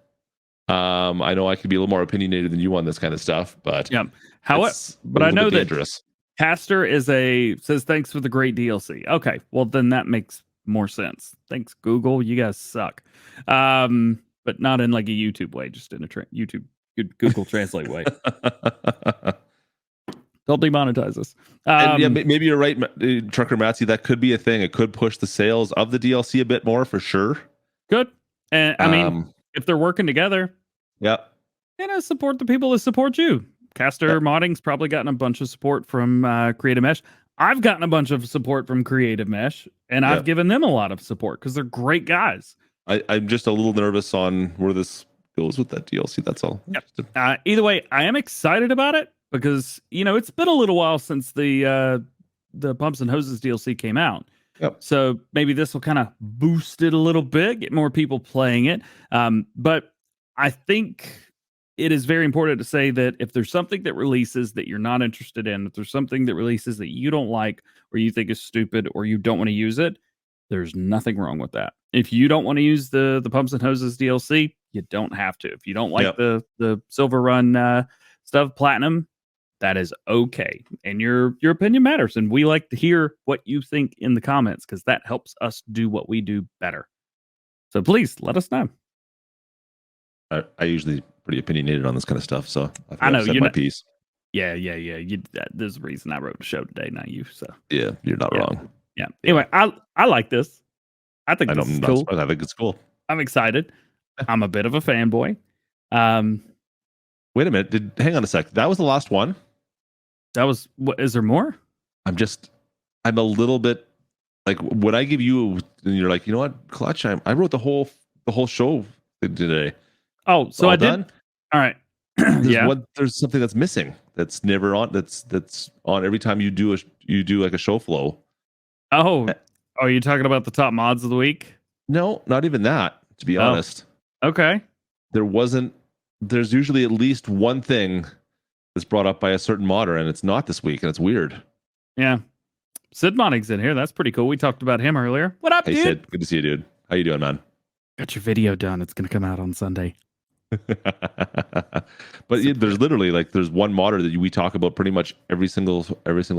I know I could be a little more opinionated than you on this kind of stuff, but yeah. But I know that dangerous. Caster says thanks for the great DLC. Okay, well then that makes more sense. Thanks, Google. You guys suck. But not in like a YouTube way, just in a YouTube Google Translate way. Don't demonetize us. And yeah, maybe you're right, Trucker Matsy. That could be a thing. It could push the sales of the DLC a bit more for sure. Good. And I mean, if they're working together, support the people that support you. Caster Modding's probably gotten a bunch of support from Creative Mesh. I've gotten a bunch of support from Creative Mesh, and I've given them a lot of support because they're great guys. I'm just a little nervous on where this goes with that DLC. That's all. Yep. Either way, I am excited about it because it's been a little while since the Pumps and Hoses DLC came out. Yep. So maybe this will kind of boost it a little bit, get more people playing it. But I think it is very important to say that if there's something that releases that you're not interested in, if there's something that releases that you don't like or you think is stupid or you don't want to use it, there's nothing wrong with that. If you don't want to use the Pumps and Hoses DLC, you don't have to. If you don't like the Silver Run stuff, Platinum, that is okay. And your opinion matters. And we like to hear what you think in the comments because that helps us do what we do better. So please let us know. I usually pretty opinionated on this kind of stuff, so I know you're my piece. Yeah. There's a reason I wrote the show today, not you. So yeah, you're not wrong. Yeah. Anyway, I like this. I think this is cool. I think it's cool. I'm excited. I'm a bit of a fanboy. Wait a minute. Hang on a sec. That was the last one. That was what? Is there more? I'm a little bit like when I give you and you're like, you know what, Clutch? I wrote the whole show today. Oh, so I did. Done? All right. There's something that's missing. That's never on. That's on every time you do like a show flow. Oh, are you talking about the top mods of the week? No, not even that. To be honest. Okay. There's usually at least one thing that's brought up by a certain modder, and it's not this week, and it's weird. Yeah. Sid Modding's in here. That's pretty cool. We talked about him earlier. What up, dude? Hey, Sid. Good to see you, dude. How you doing, man? Got your video done. It's going to come out on Sunday. But there's literally there's one modder that we talk about pretty much every single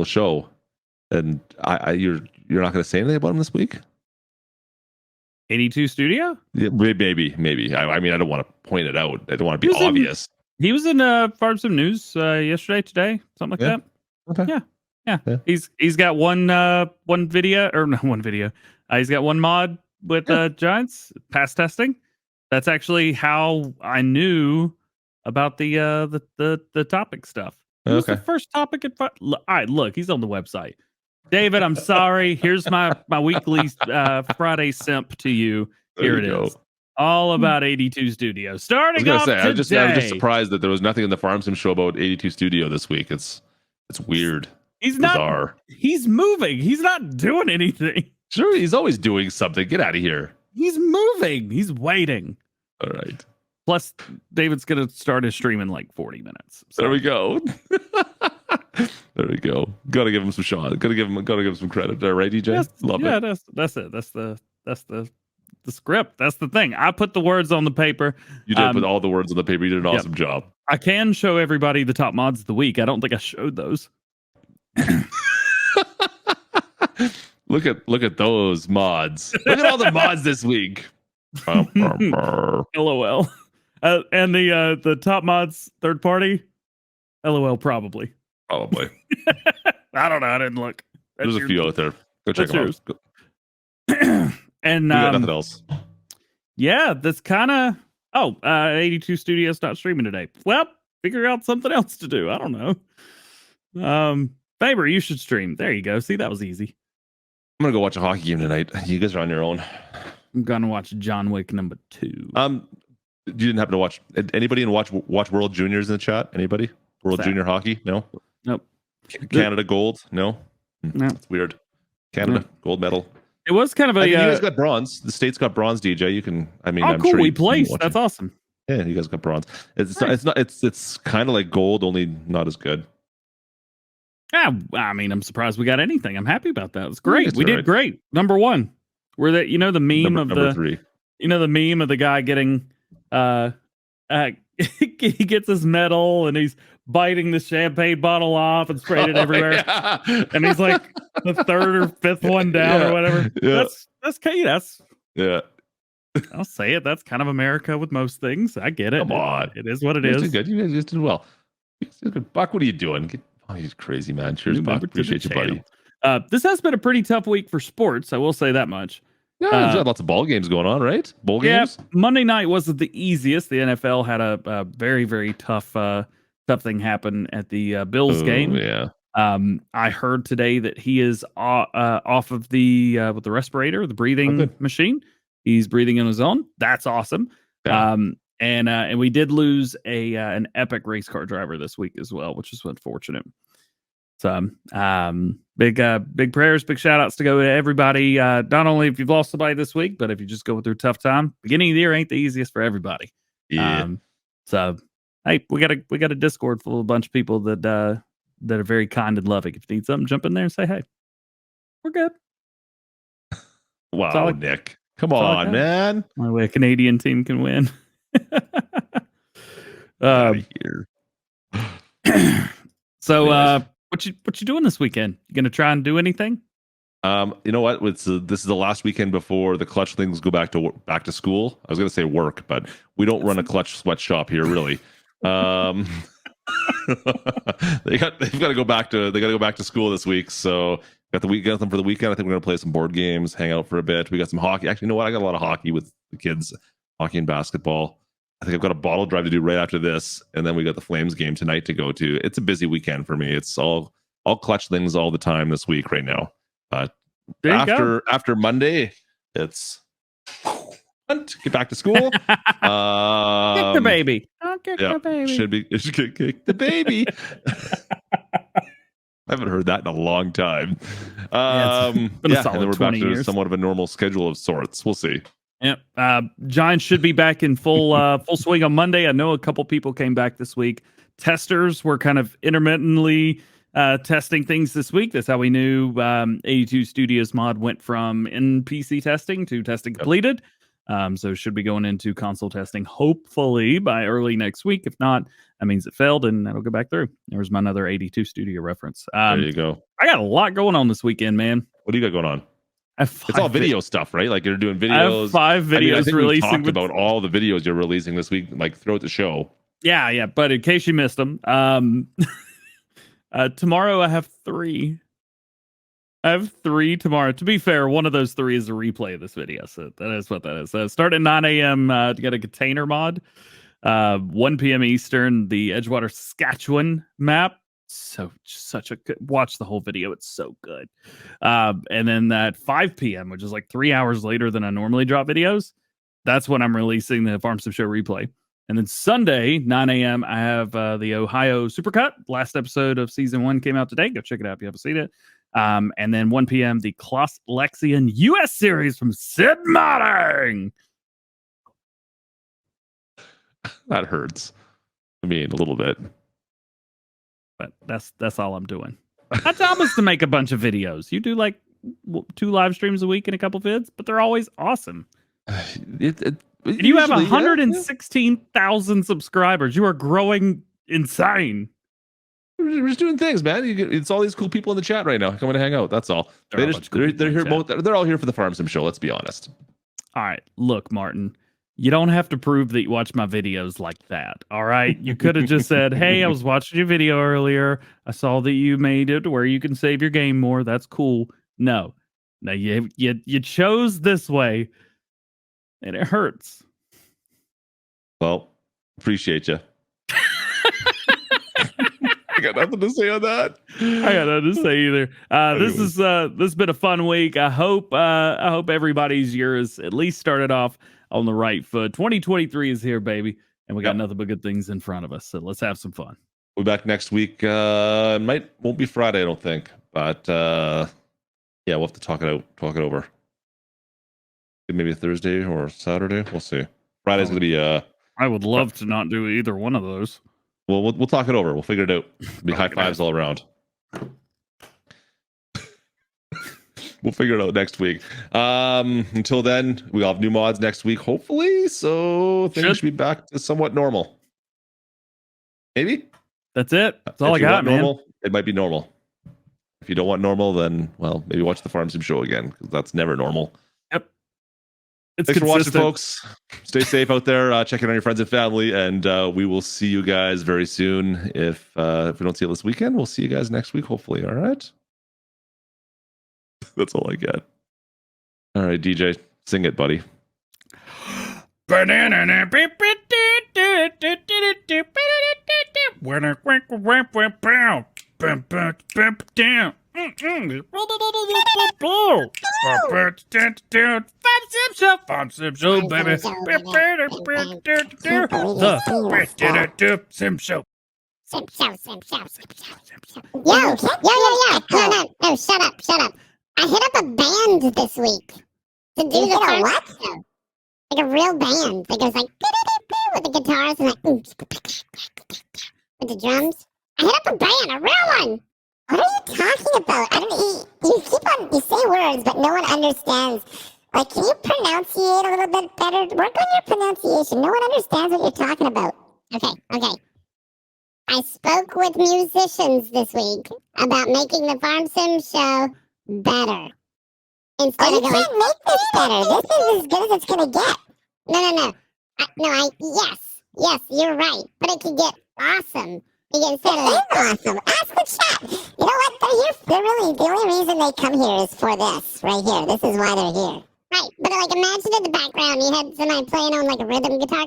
show, and you're not going to say anything about him this week. 82 Studio? Yeah, maybe. I mean, I don't want to point it out. I don't want to be obvious. He was in Farm Sim News yesterday, today, something like that. Okay. Yeah. He's got one video, or not one video. He's got one mod with Giants pass testing. That's actually how I knew about the topic stuff. It was the first topic. All right, look, he's on the website. David, I'm sorry. Here's my weekly Friday simp to you. Here it is. All about 82 Studio. Starting off today. I was just surprised that there was nothing in the Farm Sim show about 82 Studio this week. It's weird. He's bizarre. He's moving. He's not doing anything. Sure, he's always doing something. Get out of here. He's moving. He's waiting. All right. Plus, David's going to start his stream in like 40 minutes. So. There we go. There we go. Got to give him some shot. Got to give him some credit. All right, DJ? Love it. Yeah, that's it. That's the script. That's the thing. I put the words on the paper. You did put all the words on the paper. You did an awesome job. I can show everybody the top mods of the week. I don't think I showed those. Look at those mods. Look at all the mods this week. LOL. And the top mods third party. LOL probably. Probably. I don't know. I didn't look. There's a few out there. Go check them out. And nothing else. Yeah, that's kind of 82 Studios not streaming today. Well, figure out something else to do. I don't know. Faber, you should stream. There you go. See, that was easy. I'm gonna go watch a hockey game tonight. You guys are on your own. I'm gonna watch John Wick #2. You didn't happen to watch anybody in watch World Juniors in the chat? Anybody? World Junior Hockey? No. Nope. Canada gold? No. No. That's weird. Canada gold medal. It was kind of a. You guys got bronze. The states got bronze. DJ, you can. I mean, I'm cool. sure we placed. That's awesome. Yeah, you guys got bronze. It's kind of like gold, only not as good. Yeah, I mean, I'm surprised we got anything. I'm happy about that. It's great. We did great. Number one. We're the the meme number 3. The meme of the guy getting he gets his medal and he's biting the champagne bottle off and spraying it everywhere. Yeah. And he's like the third or fifth one down or whatever. Yeah. That's yeah. I'll say it. That's kind of America with most things. I get it. Come on. It is what it is. Did good. You guys just did well. Buck, what are you doing? He's crazy, man. Cheers, Buck. Appreciate you, buddy. This has been a pretty tough week for sports. I will say that much. Yeah, there's got lots of ball games going on, right? Bowl games. Monday night wasn't the easiest. The NFL had a very, very tough thing happen at the Bills game. Yeah. I heard today that he is off of the with the respirator, the breathing machine. He's breathing on his own. That's awesome. Yeah. And we did lose an epic race car driver this week as well, which is unfortunate. So big prayers, big shout outs to go to everybody. Not only if you've lost somebody this week, but if you just go through a tough time. Beginning of the year ain't the easiest for everybody. Yeah. So Hey, we got a Discord full of a bunch of people that are very kind and loving. If you need something, jump in there and say, hey, we're good. Wow, Nick. Come all I on, got. man. My way a Canadian team can win. Out of here. So what you doing this weekend? You gonna try and do anything? You know what? This is the last weekend before the clutch things go back to school. I was gonna say work, but we don't run a clutch sweatshop here, really. They've got to go back to school this week. So got them for the weekend. I think we're gonna play some board games, hang out for a bit. We got some hockey. Actually, you know what? I got a lot of hockey with the kids, hockey and basketball. I think I've got a bottle drive to do right after this, and then we got the Flames game tonight to go to. It's a busy weekend for me. It's all clutch things all the time this week right now. After Monday, it's get back to school. Kick the baby. I'll kick the baby. It should kick the baby. I haven't heard that in a long time. Been a solid and then we're 20 back to years. somewhat of a normal schedule of sorts. We'll see. Yep. Giants should be back in full swing on Monday. I know a couple people came back this week. Testers were kind of intermittently testing things this week. That's how we knew 82 Studios mod went from in PC testing to testing completed. So should be going into console testing hopefully by early next week. If not, that means it failed and that'll go back through. There's my another 82 Studio reference. There you go. I got a lot going on this weekend, man. What do you got going on? It's all video stuff, right? Like you're doing videos. I have 5 videos I think releasing. We talked about all the videos you're releasing this week, like throughout the show. Yeah. But in case you missed them, tomorrow I have 3. I have 3 tomorrow. To be fair, one of those 3 is a replay of this video, so that is what that is. Start at 9 a.m. To get a container mod. 1 p.m. Eastern, the Edgewater, Saskatchewan map. So such a good, watch the whole video. It's so good. And then at 5 p.m., which is like 3 hours later than I normally drop videos, that's when I'm releasing the Farm Sim Show replay. And then Sunday, 9 a.m., I have the Ohio Supercut. Last episode of season 1 came out today. Go check it out if you haven't seen it. And then 1 p.m., the Kloss Lexian US series from Sid Modding. That hurts. I mean, a little bit. But that's all I'm doing. My job is to make a bunch of videos. You do like 2 live streams a week and a couple vids, but they're always awesome. You have 116,000 subscribers. You are growing insane. We're just doing things, man. It's all these cool people in the chat right now coming to hang out. That's all. They're here. They're all here for the Farm Sim Show. Let's be honest. All right, look, Martin. You don't have to prove that you watch my videos like that. All right. You could have just said, hey, I was watching your video earlier. I saw that you made it where you can save your game more. That's cool. No, you chose this way and it hurts. Well, appreciate you. I got nothing to say on that. I got nothing to say either. This has been a fun week. I hope everybody's year is at least started off on the right foot. 2023 is here, baby, and we got nothing but good things in front of us. So let's have some fun. We'll be back next week. Won't be Friday, I don't think, but we'll have to talk it over. Maybe Thursday or Saturday. We'll see. Friday's gonna be. I would love to not do either one of those. Well, we'll talk it over. We'll figure it out. It'll be high fives all around. We'll figure it out next week. Until then, we'll have new mods next week, hopefully. So things should be back to somewhat normal. Maybe. That's it. That's all I got, man. Normal, it might be normal. If you don't want normal, then, well, maybe watch the Farm Sim Show again, because that's never normal. Yep. Thanks for watching, folks. Stay safe out there. Check in on your friends and family, and we will see you guys very soon. If we don't see you this weekend, we'll see you guys next week, hopefully. All right? That's all I got. All right, DJ, sing it, buddy. Farm Sim Show, baby. Sim Show. Sim Show. Yo. No, shut up. I hit up a band this week to do the what? Like a real band that goes like with the guitars and like with the drums. I hit up a band, a real one. What are you talking about? I don't. You keep on. You say words, but no one understands. Like, can you pronunciate a little bit better? Work on your pronunciation. No one understands what you're talking about. Okay. I spoke with musicians this week about making the Farm Sim show better. Instead of going, can't make this better. This is as good as it's gonna get. No. Yes, you're right. But it could get awesome. Instead of awesome. Ask the chat. You know what? They're really the only reason they come here is for this right here. This is why they're here. Right, but like imagine in the background you had somebody playing on like a rhythm guitar.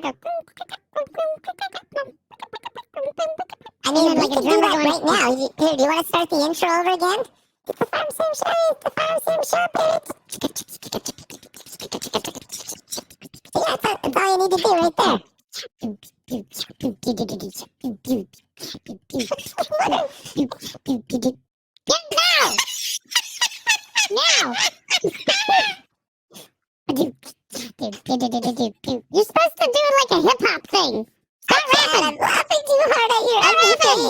I mean, like a drummer going right now. Here, do you want to start the intro over again? It's the Farm Sim Show. It's the Farm Sim Show, baby. Yeah, that's all you need to do right there. Get now! Now! You're supposed to do like a hip hop thing. Stop rapping! I'm laughing too hard at your everything.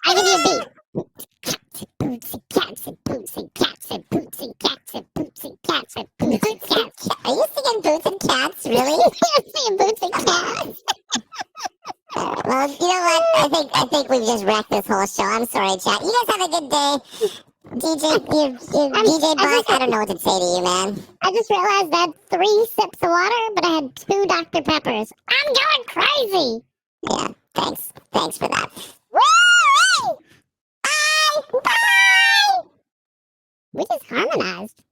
I give you a beat. Boots and cats and boots and cats and boots and cats and boots and cats and boots and cats. Are you singing boots and cats? Really? You're singing boots and cats. Well, you know what? I think we've just wrecked this whole show. I'm sorry, chat. You guys have a good day. DJ Boss, I don't know what to say to you, man. I just realized I had 3 sips of water, but I had 2 Dr. Peppers. I'm going crazy. Yeah, thanks. Thanks for that. Woo! Bye! Bye! We just harmonized.